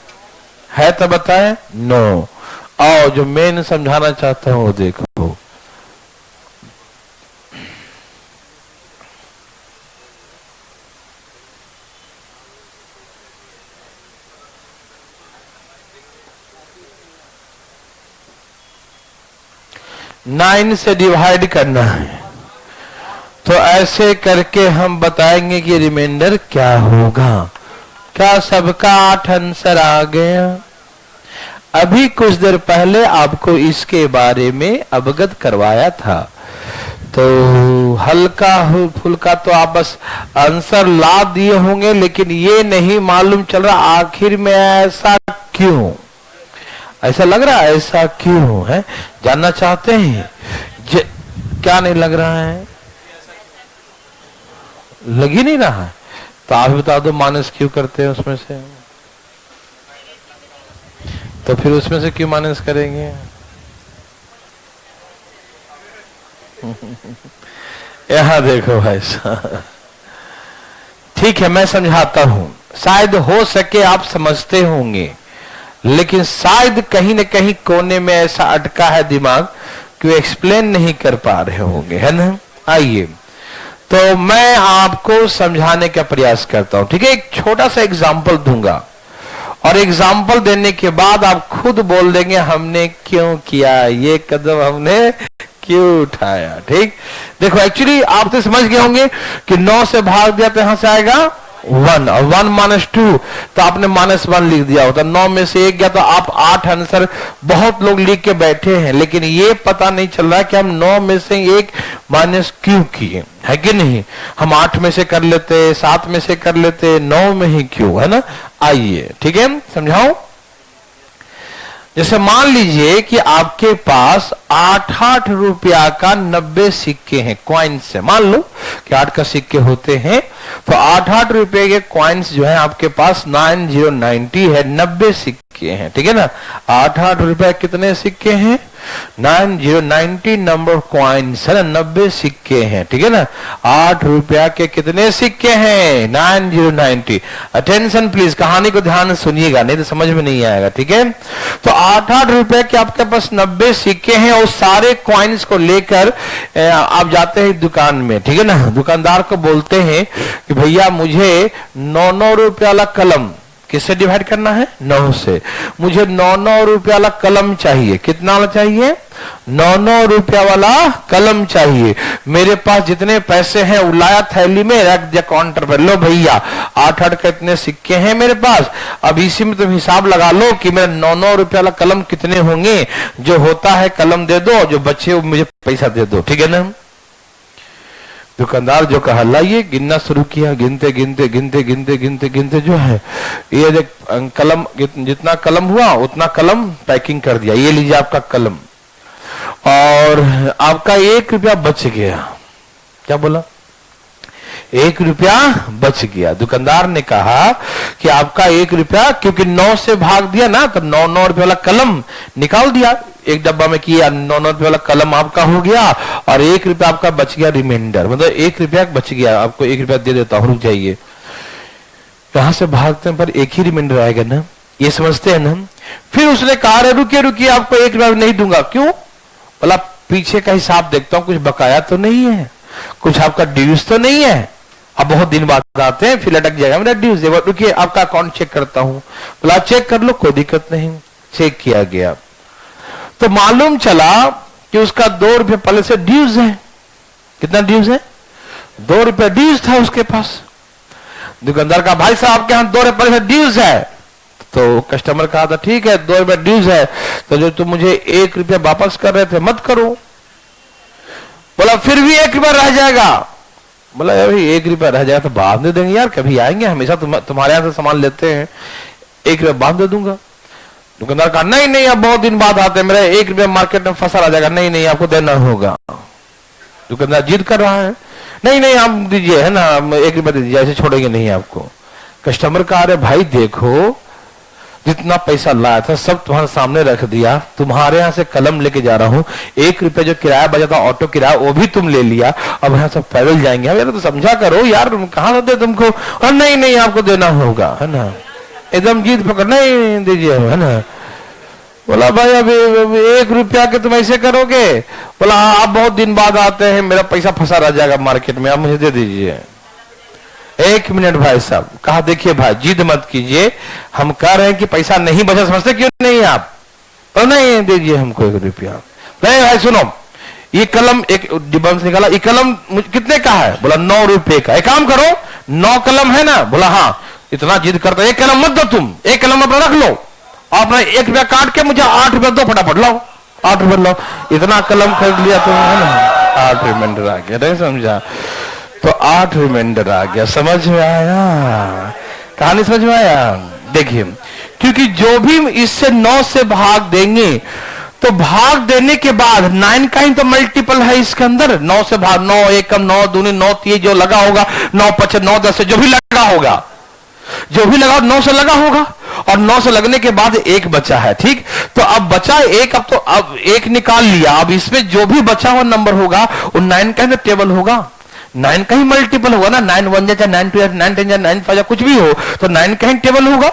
है तो बताएं। नो। आओ जो मेन समझाना चाहता हूं वो देखो। नाइन से डिवाइड करना है तो ऐसे करके हम बताएंगे कि रिमाइंडर क्या होगा। क्या सबका 8 आंसर आ गया? अभी कुछ देर पहले आपको इसके बारे में अवगत करवाया था, तो हल्का फुल्का तो आप बस आंसर ला दिए होंगे, लेकिन ये नहीं मालूम चल रहा आखिर में ऐसा क्यों, ऐसा लग रहा है ऐसा क्यों है, जानना चाहते हैं? क्या नहीं लग रहा है? लग ही नहीं रहा है तो आप बता दो माइनस क्यों करते हैं उसमें से, तो फिर उसमें से क्यों माइनस करेंगे? यहां देखो भाई साहब, ठीक है मैं समझाता हूं, शायद हो सके आप समझते होंगे, लेकिन शायद कहीं न कहीं कोने में ऐसा अटका है दिमाग कि एक्सप्लेन नहीं कर पा रहे होंगे, है ना। आइए तो मैं आपको समझाने का प्रयास करता हूं, ठीक है। एक छोटा सा एग्जाम्पल दूंगा और एग्जाम्पल देने के बाद आप खुद बोल देंगे हमने क्यों किया ये कदम, हमने क्यों उठाया। ठीक, देखो एक्चुअली आप तो समझ गए होंगे कि 9 से भाग दिया तो यहां से आएगा 1 और 1 - 2 तो आपने -1 लिख दिया होता। 9 में से 1 गया तो आप 8 आंसर बहुत लोग लिख के बैठे हैं, लेकिन ये पता नहीं चल रहा कि हम 9 में से 1 माइनस क्यों किए, है कि नहीं। हम 8 में से कर लेते, 7 में से कर लेते, 9 में ही क्यों, है ना। आइए ठीक है समझाओ। जैसे मान लीजिए कि आपके पास 8 रुपया का 90 सिक्के हैं, कॉइन्स है। मान लो कि 8 का सिक्के होते हैं तो 8 रुपए के कॉइन्स जो है आपके पास 9090 है, 90 सिक्के हैं, ठीक है ना। 8 रुपए कितने सिक्के हैं? 9090 नंबर कॉइन्स है ना, 90 सिक्के हैं, ठीक है ना। 8 रुपया के कितने सिक्के हैं? 9090। अटेंशन प्लीज, कहानी को ध्यान से सुनिएगा नहीं तो समझ में नहीं आएगा, ठीक है। तो 8 रुपए के आपके पास 90 सिक्के हैं और सारे कॉइन्स को लेकर आप जाते हैं दुकान में, ठीक है ना। दुकानदार को बोलते हैं कि भैया मुझे 9 रुपया वाला कलम, किससे डिवाइड करना है? 9 से। मुझे 9 रुपया वाला कलम चाहिए। कितना वाला चाहिए? 9 रुपया वाला कलम चाहिए। मेरे पास जितने पैसे हैं उलाया थैली में रख दिया काउंटर पर, लो भैया 8 के इतने सिक्के हैं मेरे पास, अब इसी में तुम हिसाब लगा लो कि मेरे 9 रुपया वाला कलम कितने होंगे। जो होता है कलम दे दो, जो बचे वो मुझे पैसा दे दो, ठीक है ना। दुकानदार जो कहा लाइए, गिनना शुरू किया, गिनते गिनते गिनते गिनते गिनते गिनते जो है ये देख कलम, जितना कलम हुआ उतना कलम पैकिंग कर दिया, ये लीजिए आपका कलम, और आपका 1 रुपया बच गया। क्या बोला? 1 रुपया बच गया। दुकानदार ने कहा कि आपका 1 रुपया, क्योंकि 9 से भाग दिया ना तो 9 रुपये वाला कलम निकाल दिया, एक डब्बा में किया, 9 रुपये वाला कलम आपका हो गया और 1 रुपया आपका बच गया रिमाइंडर, मतलब 1 रुपया बच गया। आपको 1 रुपया दे देता हूं, रुक जाइए। यहां से भागते हैं पर एक ही रिमाइंडर आएगा ना, ये समझते हैं ना। फिर उसने कहा रुकिए रुकिए आपको 1 रुपया नहीं दूंगा। क्यों? बोला पीछे का हिसाब देखता हूं, कुछ बकाया तो नहीं है, कुछ आपका ड्यूज तो नहीं है। अब बहुत दिन बाद आते हैं फिर लटक जाएगा मेरा ड्यूज, रुकिए आपका अकाउंट चेक करता हूं। बोला चेक कर लो, कोई दिक्कत नहीं। चेक किया गया तो मालूम चला कि उसका 2 रुपये पहले से ड्यूज है। कितना ड्यूज है? 2 रुपये ड्यूज था उसके पास। दुकानदार का भाई साहब आपके यहां 2 रुपये पहले से ड्यूज है। तो कस्टमर कहा था ठीक है 2 रुपये ड्यूज है, तो जो तुम मुझे 1 रुपया वापस कर रहे थे मत करो। बोला फिर भी 1 रुपया रह जाएगा। बोला यार 1 रुपया रह जाएगा तो बाद में देंगे यार, कभी आएंगे, हमेशा तुम्हारे यहां से सामान लेते हैं, 1 रुपया बाद दे दूंगा। दुकानदार कहा नहीं नहीं अब बहुत दिन बाद आते हैं, मेरा 1 रुपया मार्केट में फंसा रह जाएगा, नहीं नहीं आपको देना होगा। दुकानदार जिद कर रहा है, नहीं नहीं आप दीजिए, है ना, 1 रुपया दे दीजिए, ऐसे छोड़ेंगे नहीं आपको। कस्टमर कहा अरे भाई देखो जितना पैसा लाया था सब तुम्हारे सामने रख दिया, तुम्हारे यहाँ से कलम लेके जा रहा हूँ, 1 रुपया जो किराया बचा था ऑटो किराया वो भी तुम ले लिया, अब यहाँ सब पैदल जाएंगे। यार तो समझा करो यार, कहाँ दे तुमको, और नहीं नहीं आपको देना होगा, है ना, एकदम जीत पकड़, नहीं दीजिए, है ना। बोला भाई अभी 1 रुपया के तुम ऐसे करोगे? बोला आप बहुत दिन बाद आते हैं, मेरा पैसा फंसा रह जाएगा मार्केट में, आप मुझे दे दीजिए। 1 मिनट भाई साहब, कहा देखिए भाई जिद मत कीजिए, हम कह रहे हैं कि पैसा नहीं बचा, समझते क्यों नहीं आप? तो नहीं दीजिए हमको 1 रुपया। नहीं भाई सुनो, ये कलम एक डिब्बा से निकाला, ये कलम कितने का है? बोला 9 रुपए का। एक काम करो 9 कलम है ना? बोला हाँ। इतना जिद करता है, 1 कलम मत दो तुम, 1 कलम अपना रख लो, अपना 1 रुपया काट के मुझे 8 रुपया दो, फटाफट लाओ 8 रुपया लाओ। इतना कलम खरीद लिया तुम, है ना, 8 रिमाइंडर आ गया, नहीं समझा? तो 8 रिमाइंडर आ गया, समझ में आया? कहानी समझ में आया? देखिए, क्योंकि जो भी इससे 9 से भाग देंगे तो भाग देने के बाद 9 का ही तो मल्टीपल है इसके अंदर। 9 से भाग, 9 एकम 9 दूनी 9 तीन जो लगा होगा, 9 5 9 10 जो भी लगा होगा, जो भी लगा 9 से लगा होगा, और 9 से लगने के बाद 1 बचा है, ठीक। तो अब बचा 1, अब तो अब 1 निकाल लिया, अब इसमें जो भी बचा हुआ नंबर होगा वो 9 का ही टेबल होगा, 9 का ही मल्टीपल होगा ना, 9 1 जा 9 2 9 10 9 5 कुछ भी हो तो 9 का ही टेबल होगा।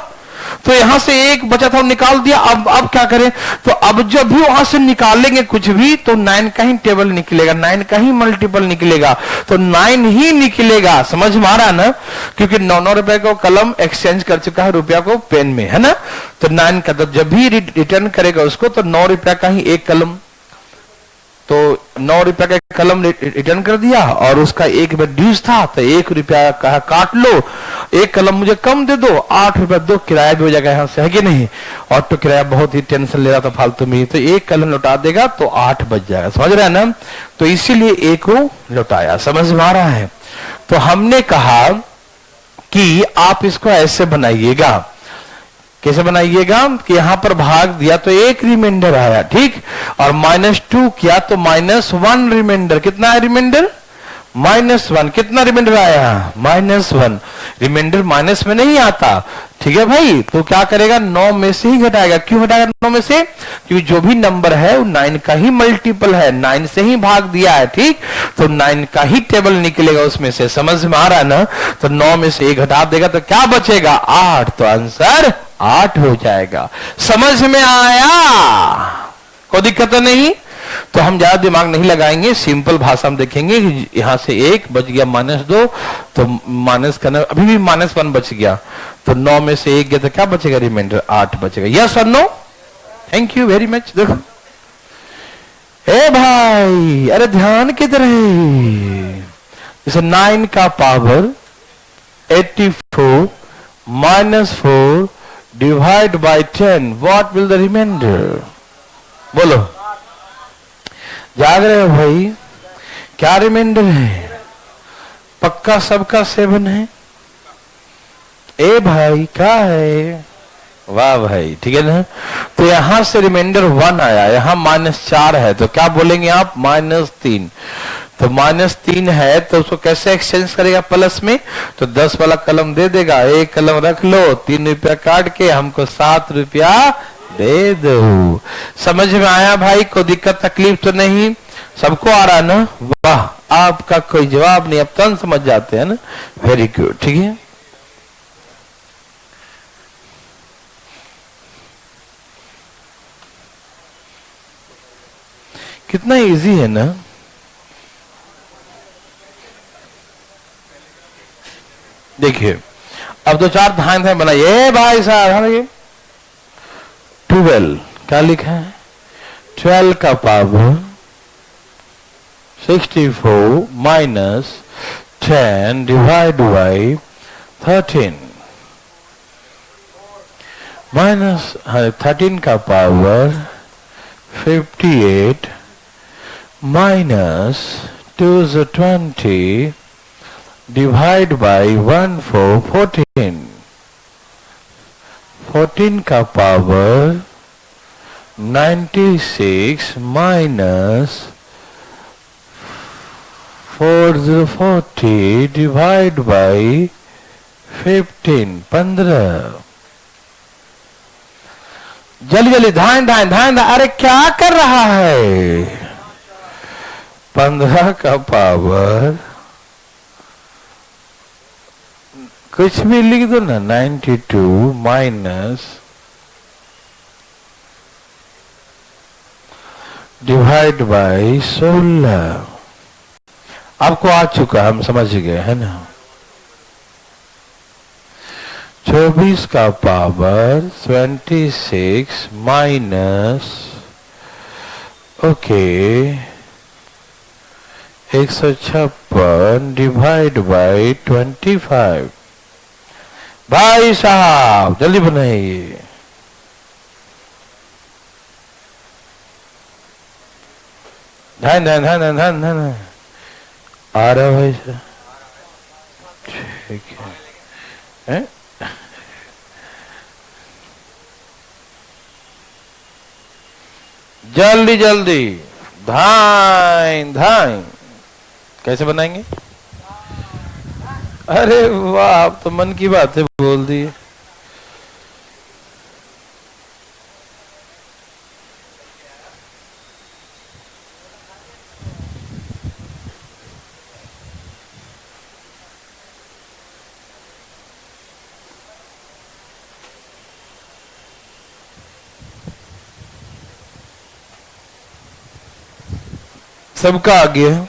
तो यहां से 1 बचा था निकाल दिया, अब क्या करें? तो अब जब भी वहां से निकालेंगे कुछ भी तो 9 का ही टेबल निकलेगा, 9 का ही मल्टीपल निकलेगा, तो 9 ही निकलेगा। समझ में आ रहा ना? क्योंकि 9 रुपए को कलम एक्सचेंज कर चुका है रुपया को पेन में, है ना। तो 9 का, तो जब भी रिटर्न करेगा उसको तो 9 रुपया का ही 1 कलम, तो 9 रुपया का कलम रिटर्न कर दिया, और उसका 1 ड्यूज था तो 1 रुपया का काट लो, 1 कलम मुझे कम दे दो, 8 रुपया दो, किराया भी हो जाएगा यहाँ से, है कि नहीं? ऑटो किराया बहुत ही टेंशन ले रहा था फालतू में, तो 1 कलम लौटा देगा तो 8 बच जाएगा, समझ रहे हैं ना? तो इसीलिए 1 को लौटाया, समझ में आ रहा है? तो हमने कहा कि आप इसको ऐसे बनाइएगा, कैसे बनाइएगा कि यहां पर भाग दिया तो 1 रिमाइंडर आया, ठीक, और -2 किया तो -1 रिमाइंडर। कितना है रिमाइंडर? -1। कितना रिमाइंडर आया? -1। रिमाइंडर माइनस में नहीं आता, ठीक है भाई। तो क्या करेगा? 9 में से ही घटाएगा। क्यों घटाएगा 9 में से? क्योंकि जो भी नंबर है वो 9 का ही मल्टीपल है, 9 से ही भाग दिया है, ठीक। तो 9 का ही टेबल निकलेगा उसमें से, समझ में आ रहा है ना? तो 9 में से 1 घटा देगा तो क्या बचेगा? 8। तो आंसर 8 हो जाएगा। समझ में आया? कोई दिक्कत तो नहीं? तो हम ज्यादा दिमाग नहीं लगाएंगे, सिंपल भाषा में देखेंगे। यहां से 1 बच गया, -2, तो माइनस करना, अभी भी -1 बच गया, तो 9 में से 1 गया तो क्या बचेगा? रिमाइंडर 8 बचेगा। यस और no? Thank you very much. देखो ए भाई, अरे ध्यान किधर है? जैसे 9 का power 84 -4 divide by 10, what will the remainder? बोलो, जाग रहे हो भाई? क्या रिमाइंडर है? पक्का सबका 7 है? ए भाई क्या है? वाह भाई, ठीक है ना। तो यहां से रिमाइंडर 1 आया, यहां -4 है, तो क्या बोलेंगे आप? -3। तो -3 है तो उसको कैसे एक्सचेंज करेगा प्लस में? तो 10 वाला कलम दे देगा, 1 कलम रख लो, 3 रुपया काट के हमको 7 रुपया दे दो। समझ में आया भाई? कोई दिक्कत तकलीफ तो नहीं? सबको आ रहा ना? वाह, आपका कोई जवाब नहीं, अब तुरंत समझ जाते हैं ना। वेरी गुड, ठीक है। कितना इजी है ना। देखिए अब 2-4 ध्यान बनाइए भाई साहब। 12 क्या लिखा है? 12 का पावर 64 -10 डिवाइड बाई 13 13 का पावर 58 -2 is 20 डिवाइड बाई 1 4 14 14 का पावर 96 -40 डिवाइड बाई 15 15। जल्दी जल्दी, धान धान धान धान। अरे क्या कर रहा है? 15 का पावर कुछ भी लिख दो ना, 92 माइनस डिवाइड बाई 16। आपको आ चुका, हम समझ गए है ना। 24 का power 26 minus okay 156 divide by 25। भाई साहब जल्दी बनाइए। धन धन धन धन धन धन आ रहा भाई साहब, ठीक है। जल्दी जल्दी, धाइन धाइन। कैसे बनाएंगे? अरे वाह, आप तो मन की बात है बोल दी। सबका आ गया।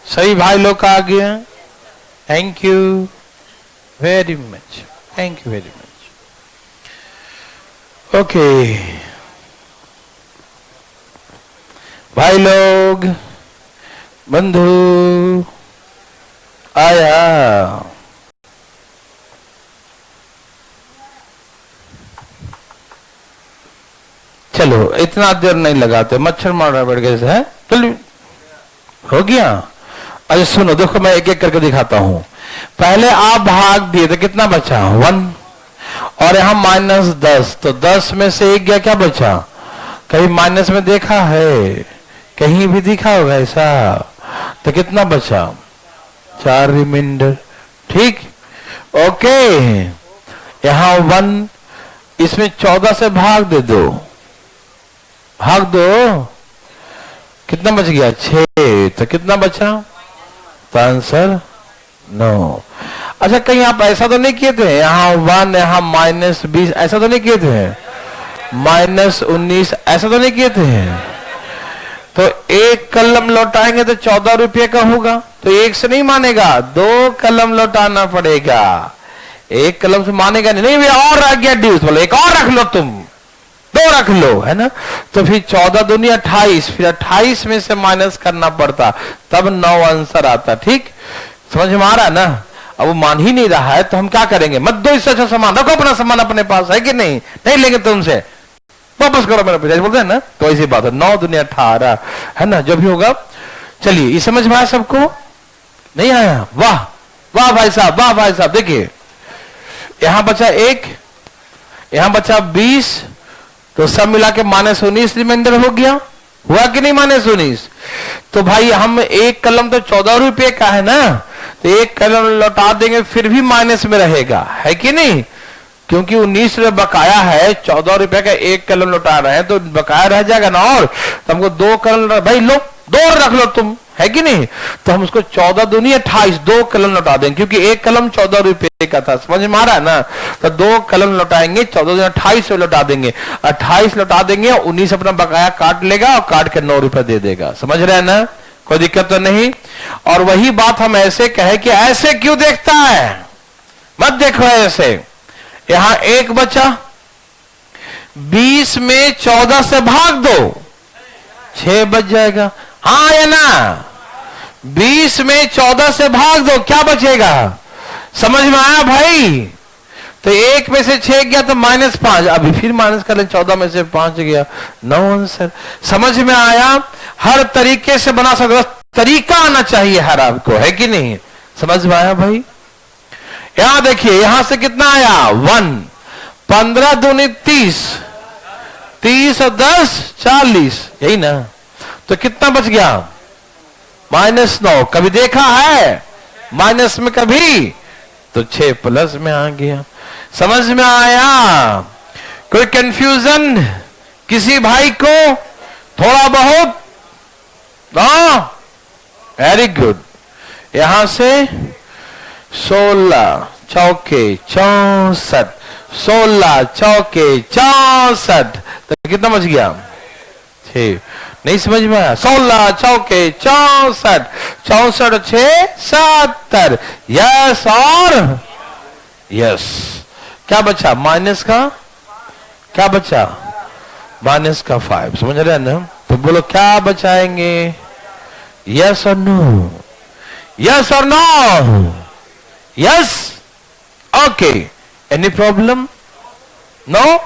सही भाई लोग का आ गया। Thank you very much, thank you very much. Okay भाई लोग, बंधु आया। चलो इतना देर नहीं लगाते, मच्छर मार रहा बैठ गए है। चलो हो गया। अच्छा सुनो, देखो मैं एक एक करके दिखाता हूं। पहले आप भाग दिए तो कितना बचा? 1। और यहां -10, तो 10 में से 1 गया, क्या बचा? कहीं माइनस में देखा है? कहीं भी दिखा होगा ऐसा? तो कितना बचा? 4 रिमाइंडर। ठीक, ओके। यहां 1, इसमें 14 से भाग दे दो, भाग दो। कितना बच गया? 6। तो कितना बचा? तो आंसर 9। अच्छा कहीं आप ऐसा तो नहीं किए थे, यहाँ 1 यहाँ -20 ऐसा तो नहीं किए थे? -19 ऐसा तो नहीं किए थे? तो एक कलम लौटाएंगे तो 14 रुपये का होगा, तो एक से नहीं मानेगा, 2 कलम लौटाना पड़ेगा। एक कलम से मानेगा नहीं, नहीं और रह गया ड्यूस, बोलो एक और रख लो, तुम 2 रख लो, है ना। तो फिर 14 दूनी 28, फिर 28 में से माइनस करना पड़ता, तब 9 आंसर आता। ठीक, समझ में आ रहा है ना। अब वो मान ही नहीं रहा है तो हम क्या करेंगे? मत दो, इससे अच्छा सामान रखो, अपना सामान अपने पास है कि नहीं? नहीं लेंगे तुमसे, वापस करो मेरा पैसा, बोलते हैं ना। तो ऐसी बात है, 9 दूनी 18, है ना, जो भी होगा। चलिए ये समझ में आया सबको? नहीं आया? वाह वाह भाई साहब, वाह भाई साहब। देखिए यहां बचा 1, यहां बचा 20, तो सब मिला के -19 रिमाइंडर हो गया। हुआ कि नहीं -19? तो भाई हम एक कलम तो 14 रुपये का है ना, तो एक कलम लौटा देंगे फिर भी माइनस में रहेगा, है कि नहीं? क्योंकि 19 रुपये बकाया है, 14 रुपये का एक कलम लौटा रहे हैं तो बकाया रह जाएगा ना। और तो हमको 2 कलम, भाई लो 2 रख लो तुम, है कि नहीं? तो हम उसको 14 दूनी 28, 2 कलम लौटा देंगे, क्योंकि एक कलम 14 रुपये का था। समझ में आ रहा है ना। तो 2 कलम लौटाएंगे, 14 दूनी 28 लौटा देंगे, 28 लौटा देंगे, 19 अपना बकाया काट लेगा और काट के 9 रुपये दे देगा। समझ रहे हैं ना, कोई दिक्कत तो नहीं। और वही बात हम ऐसे कहे कि ऐसे क्यों देखता है, मत देखो ऐसे। यहां 1 बचा, 20 में 14 से भाग दो, 6 बच जाएगा। हाँ या ना? 20 में 14 से भाग दो, क्या बचेगा? समझ में आया भाई? तो 1 में से 6 गया तो -5, अभी फिर माइनस कर ले, 14 में से 5 गया, 9 आंसर। समझ में आया? हर तरीके से बना सकते, तरीका आना चाहिए हर आपको, है कि नहीं? समझ में आया भाई? यहां देखिए, यहां से कितना आया? 1, 15 दूनी 30, 30 और 10 40, यही ना। तो कितना बच गया? -9। कभी देखा है? माइनस में कभी, तो 6 प्लस में आ गया। समझ में आया? कोई कंफ्यूजन किसी भाई को थोड़ा बहुत? Very good. यहां से 16 चौके 64, 16 चौके 64, तो कितना बच गया? 6। नहीं समझ में आया? 16 चौके 64, 64 6 70। यस और यस। क्या बचा? माइनस का क्या बचा? माइनस का 5। समझ रहे हैं ना? तो बोलो क्या बचाएंगे? यस और नो? यस और no? Yes. Okay. Any problem? No?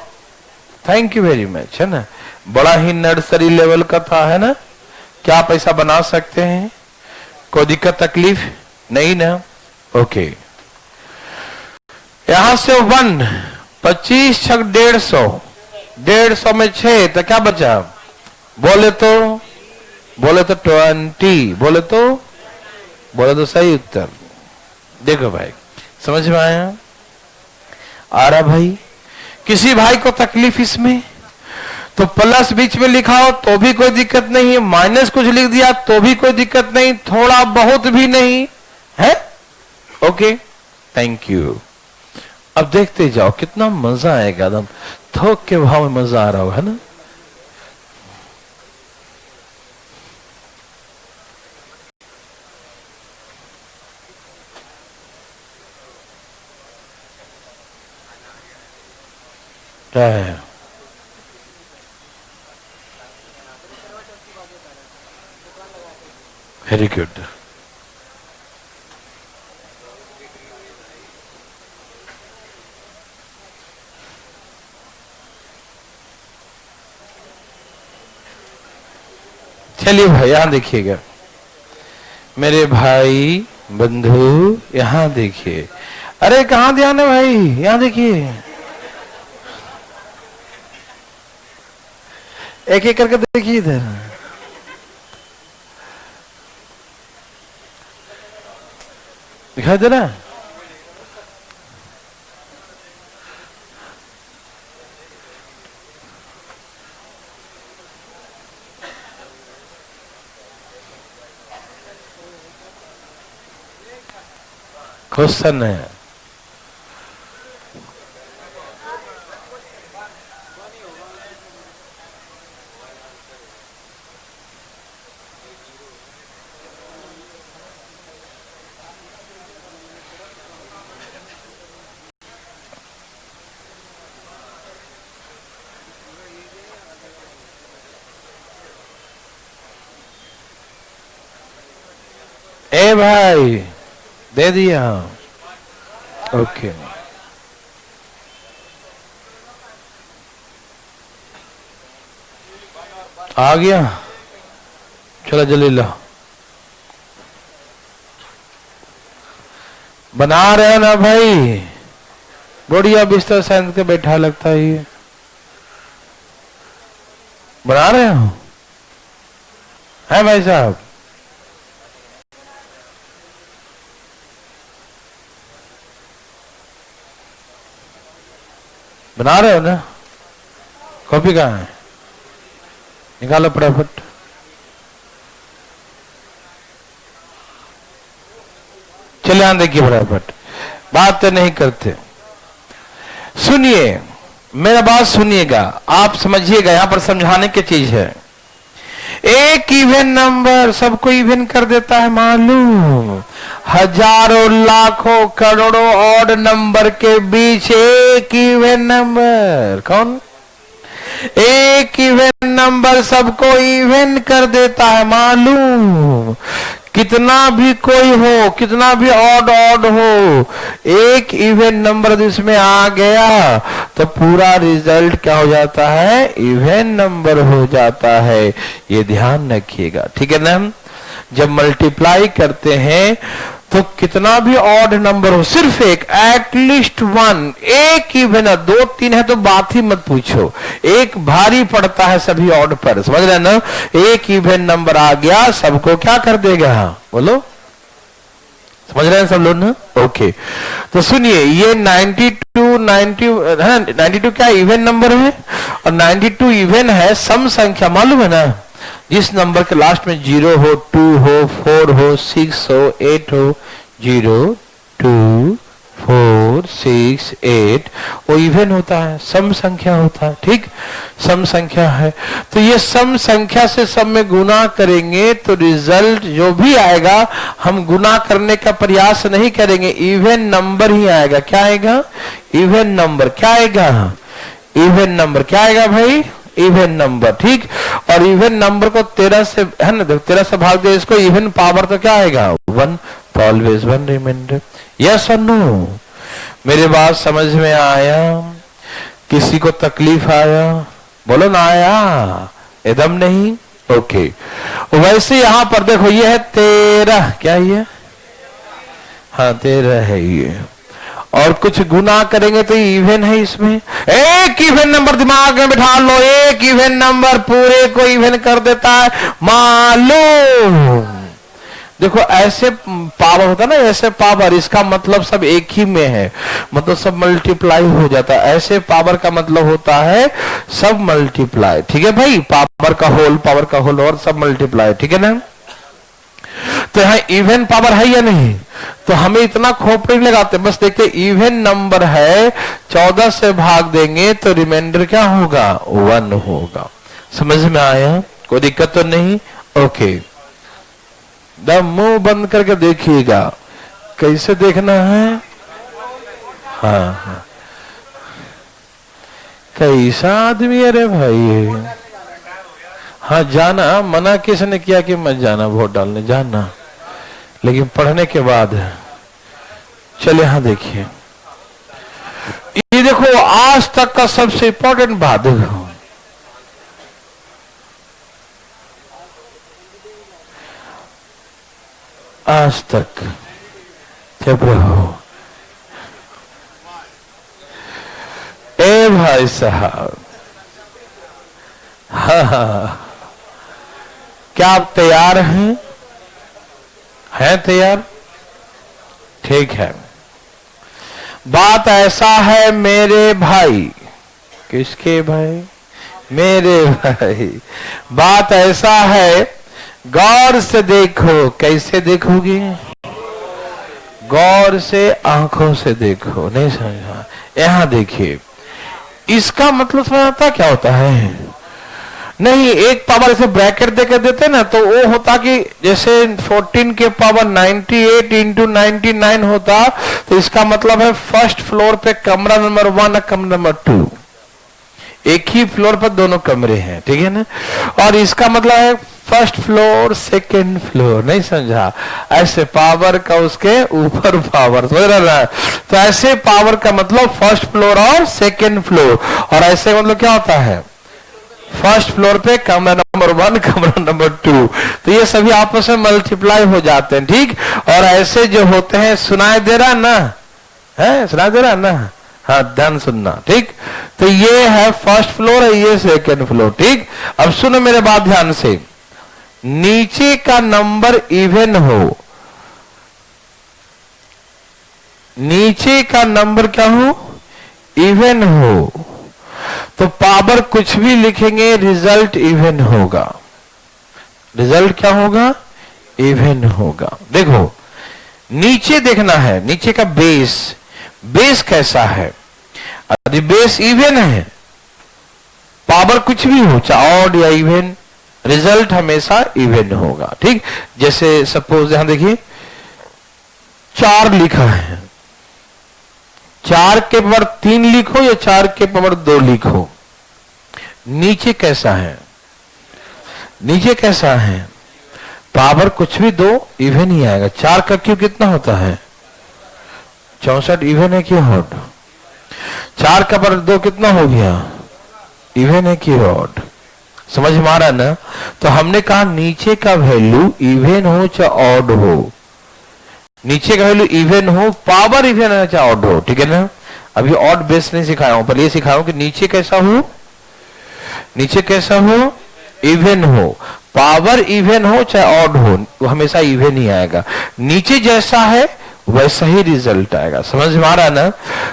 Thank you very much. है ना? बड़ा ही नर्सरी लेवल का था, है ना? क्या पैसा बना सकते हैं? कोई दिक्कत तकलीफ नहीं ना? ओके। यहां से 1 25 छक 150, 150 में 6 तो क्या बचा? बोले तो 20, बोले तो सही उत्तर। देखो भाई, समझ में आया? आ रहा भाई? किसी भाई को तकलीफ इसमें? तो प्लस बीच में लिखा हो तो भी कोई दिक्कत नहीं है, माइनस कुछ लिख दिया तो भी कोई दिक्कत नहीं, थोड़ा बहुत भी नहीं है। Okay, thank you. अब देखते जाओ कितना मजा आएगा, एकदम थोक के भाव में मजा आ रहा होगा, है ना? क्या है? Very good. चलिए भाई यहां देखिएगा, मेरे भाई बंधु यहां देखिए। अरे कहां ध्यान है भाई? यहां देखिए, एक एक करके देखिए। इधर दिखाई दे रहा है? क्वेश्चन है, ए भाई दे दिया। ओके, आ गया। चलो जल्दी लो, बना रहे हो ना भाई? बढ़िया बिस्तर सैंत के बैठा लगता है ये। बना रहे हो? है भाई साहब? बना रहे हो ना? कॉपी कहाँ है? निकालो फटाफट। चले यहां देखिए फटाफट, बात तो नहीं करते। सुनिए, मेरा बात सुनिएगा, आप समझिएगा, यहां पर समझाने की चीज है। एक इवन नंबर सबको इवन कर देता है, मालूम? हजारों लाखों करोड़ों ऑड नंबर के बीच एक इवन नंबर। कौन? एक इवन नंबर सबको इवन कर देता है, मालूम? कितना भी कोई हो, कितना भी ऑड हो, एक इवन नंबर इसमें आ गया तो पूरा रिजल्ट क्या हो जाता है? इवन नंबर हो जाता है। ये ध्यान रखिएगा, ठीक है ना? जब मल्टीप्लाई करते हैं तो कितना भी ऑड नंबर हो, सिर्फ एक, एटलीस्ट 1, एक इवन है, 2 3 है तो बात ही मत पूछो, एक भारी पड़ता है सभी ऑड पर। समझ रहे ना? एक इवन नंबर आ गया सबको क्या कर देगा? बोलो, समझ रहे हैं सब लोग ना? ओके, तो सुनिए, ये 92 क्या इवन नंबर है, और 92 इवन है, सम संख्या मालूम है ना, जिस नंबर के लास्ट में 0 हो, 2 हो, 4 हो, 6 हो, 8 हो, 0 2 4 6 8, वो इवन होता है, सम संख्या होता है। ठीक, सम संख्या है, तो ये सम संख्या से सब में गुना करेंगे तो रिजल्ट जो भी आएगा, हम गुना करने का प्रयास नहीं करेंगे, इवन नंबर ही आएगा। क्या आएगा? Even number. क्या आएगा? Even number. क्या आएगा भाई? Even number. ठीक, और इवन नंबर को 13 से, है ना, 13 से भाग दे इसको, इवन पावर तो क्या आएगा? 1, तो ऑलवेज 1 रिमाइंडर। यस और नो? मेरे बात समझ में आया? किसी को तकलीफ आया? बोलो ना आया? एकदम नहीं। ओके, वैसे यहां पर देखो, ये है 13, क्या ये? हाँ 13 है ये, और कुछ गुना करेंगे तो इवन है इसमें। एक इवन नंबर दिमाग में बिठा लो, एक इवन नंबर पूरे को इवन कर देता है, मालूम। देखो ऐसे पावर होता है ना, ऐसे पावर, इसका मतलब सब एक ही में है, मतलब सब मल्टीप्लाई हो जाता है। ऐसे पावर का मतलब होता है सब मल्टीप्लाई। ठीक है भाई, पावर का होल और सब मल्टीप्लाई। ठीक है ना? तो यहाँ इवन पावर है या नहीं? तो हमें इतना खोपड़ी लगाते, बस देखते इवन नंबर है, 14 से भाग देंगे तो रिमाइंडर क्या होगा? 1 होगा। समझ में आया? कोई दिक्कत तो नहीं? ओके, मुंह बंद करके देखिएगा। कैसे देखना है? हाँ, कैसा आदमी है रे भाई? हाँ, जाना मना किसने किया कि मत जाना वोट डालने, जाना, लेकिन पढ़ने के बाद। चलिए हाँ देखिए, ये देखो आज तक का सबसे इंपॉर्टेंट बात देखो, आज तक जब रहो। ए भाई साहब, हाँ, क्या आप तैयार हैं? हैं तैयार? ठीक है। बात ऐसा है मेरे भाई। किसके भाई? मेरे भाई। बात ऐसा है, गौर से देखो। कैसे देखोगे? गौर से, आंखों से देखो। नहीं समझा? यहां देखिए, इसका मतलब समझ आता क्या होता है? नहीं, एक पावर ऐसे ब्रैकेट देकर देते ना, तो वो होता कि जैसे 14 के पावर 98 इंटू 99 होता, तो इसका मतलब है फर्स्ट फ्लोर पे कमरा नंबर 1 और कमरा नंबर 2, एक ही फ्लोर पर दोनों कमरे हैं। ठीक है ना? और इसका मतलब है फर्स्ट फ्लोर सेकंड फ्लोर। नहीं समझा? ऐसे पावर का उसके ऊपर पावर, समझ रहा है? तो ऐसे पावर का मतलब फर्स्ट फ्लोर और सेकंड फ्लोर, और ऐसे मतलब क्या होता है? फर्स्ट फ्लोर पे कमरा नंबर 1, कमरा नंबर 2, तो ये सभी आपस में मल्टीप्लाई हो जाते हैं। ठीक, और ऐसे जो होते हैं, सुनाई दे रहा ना? है, सुनाई दे रहा ना? हाँ, ध्यान सुनना। ठीक, तो ये है फर्स्ट फ्लोर है, ये सेकंड फ्लोर। ठीक, अब सुनो मेरे बात ध्यान से, नीचे का नंबर इवन हो, नीचे का नंबर क्या हो? इवन हो, तो पावर कुछ भी लिखेंगे, रिजल्ट इवन होगा। रिजल्ट क्या होगा? इवन होगा। देखो, नीचे देखना है, नीचे का बेस, बेस कैसा है? यदि बेस इवन है, पावर कुछ भी हो, चाहे ऑड या इवन, रिजल्ट हमेशा इवन होगा। ठीक, जैसे सपोज यहां देखिए 4 लिखा है, 4 के पावर 3 लिखो या 4 के पावर 2 लिखो, नीचे कैसा है? नीचे कैसा है? पावर कुछ भी दो, इवन ही आएगा। 4 का क्यूब कितना होता है? 64 इवन है कि ऑड? 4 का पावर 2 कितना हो गया? इवन है कि ऑड? समझ में आ रहा ना? तो हमने कहा नीचे का वैल्यू इवन हो चाहे ऑड हो, नीचे का वैल्यू इवन हो, पावर इवन है चाहे ऑड हो। ठीक है ना? अभी ऑड बेस नहीं सिखाया हूं, पर ये सिखाया हूं कि नीचे कैसा हो, नीचे कैसा हो? इवन हो, पावर इवन हो चाहे ऑड हो, वो हमेशा इवन ही आएगा। नीचे जैसा है वैसा ही रिजल्ट आएगा। समझ में आ रहा है ना?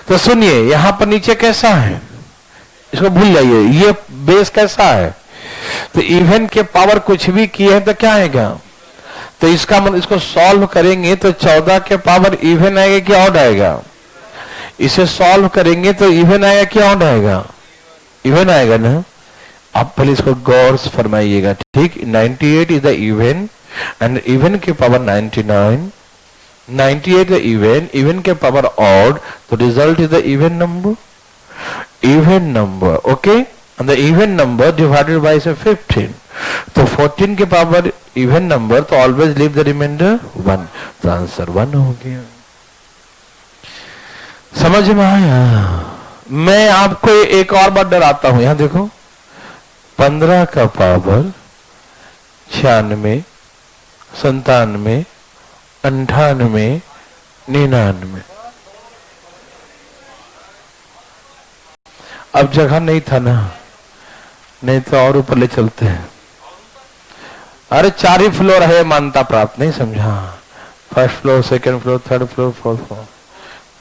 तो सुनिए, यहां पर नीचे कैसा है, इसको भूल जाइए, ये बेस कैसा है। तो इवन के पावर कुछ भी किए हैं तो क्या आएगा, तो इसका मतलब इसको सॉल्व करेंगे तो 14 के पावर इवन आएगा कि ऑड आएगा। इसे सॉल्व करेंगे तो इवन आएगा कि ऑड आएगा, इवन आएगा ना। आप पहले इसको गौर से फरमाइएगा, ठीक। 98 is the even and even के पावर 99, 98 द इवन के पावर ऑड, तो result is the even number, okay. And the even number divided by 15, तो 14 के पावर इवन नंबर, तो ऑलवेज लीव द रिमाइंडर 1, तो आंसर 1 हो गया। समझ में आया? मैं आपको एक और बात डराता हूं, यहां देखो, 15 का पावर 96, 97, 98, 99। अब जगह नहीं था ना, नहीं तो और ऊपर ले चलते हैं। अरे 4 ही फ्लोर है, मान्यता प्राप्त, नहीं समझा? First floor, second floor, third floor, fourth floor,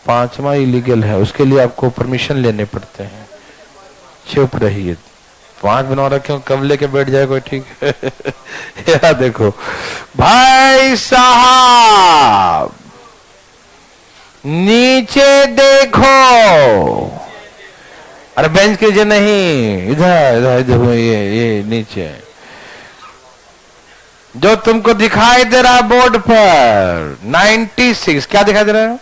5वां इलीगल है, उसके लिए आपको परमिशन लेने पड़ते हैं। चुप रहिए, 5 बना रखे हो, कब लेके बैठ जाए कोई, ठीक है। या देखो भाई साहब, नीचे देखो, अरे बेंच कीजिए, नहीं, इधर देखो, ये नीचे जो तुमको दिखाई दे रहा है बोर्ड पर 96, क्या दिखाई दे रहा है?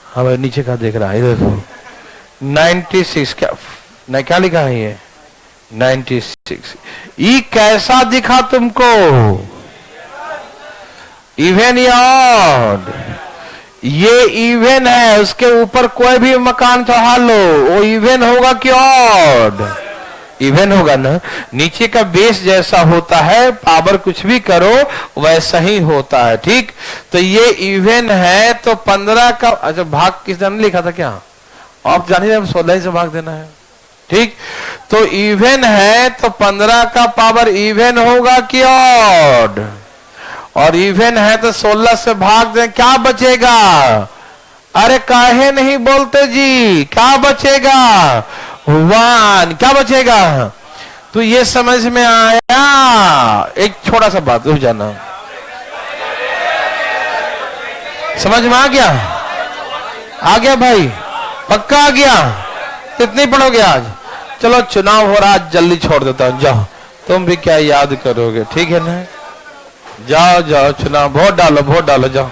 हाँ भाई, नीचे का देख रहा है, इधर देखो 96, क्या नहीं, क्या लिखा है ये 96। ये कैसा दिखा तुमको, इवन या ऑड? ये इवन है, उसके ऊपर कोई भी मकान चढ़ा लो, वो इवन होगा कि ऑड? इवन होगा ना। नीचे का बेस जैसा होता है, पावर कुछ भी करो वैसा ही होता है, ठीक। तो ये इवन है, तो 15 का, अच्छा भाग किस ने लिखा था क्या? आप जानिए, 16 से भाग देना है, ठीक। तो इवन है तो 15 का पावर इवन होगा कि ऑड? और इवन है तो 16 से भाग दें, क्या बचेगा? अरे काहे नहीं बोलते जी, क्या बचेगा? 1, क्या बचेगा? तो ये समझ में आया? एक छोटा सा बात, रुक जाना, समझ में आ गया? आ गया भाई, पक्का आ गया? कितनी पढ़ोगे आज? चलो चुनाव हो रहा, आज जल्दी छोड़ देता हूं, जाओ, तुम भी क्या याद करोगे, ठीक है ना? जाओ जाओ, चुनाव, वोट डालो, जाओ।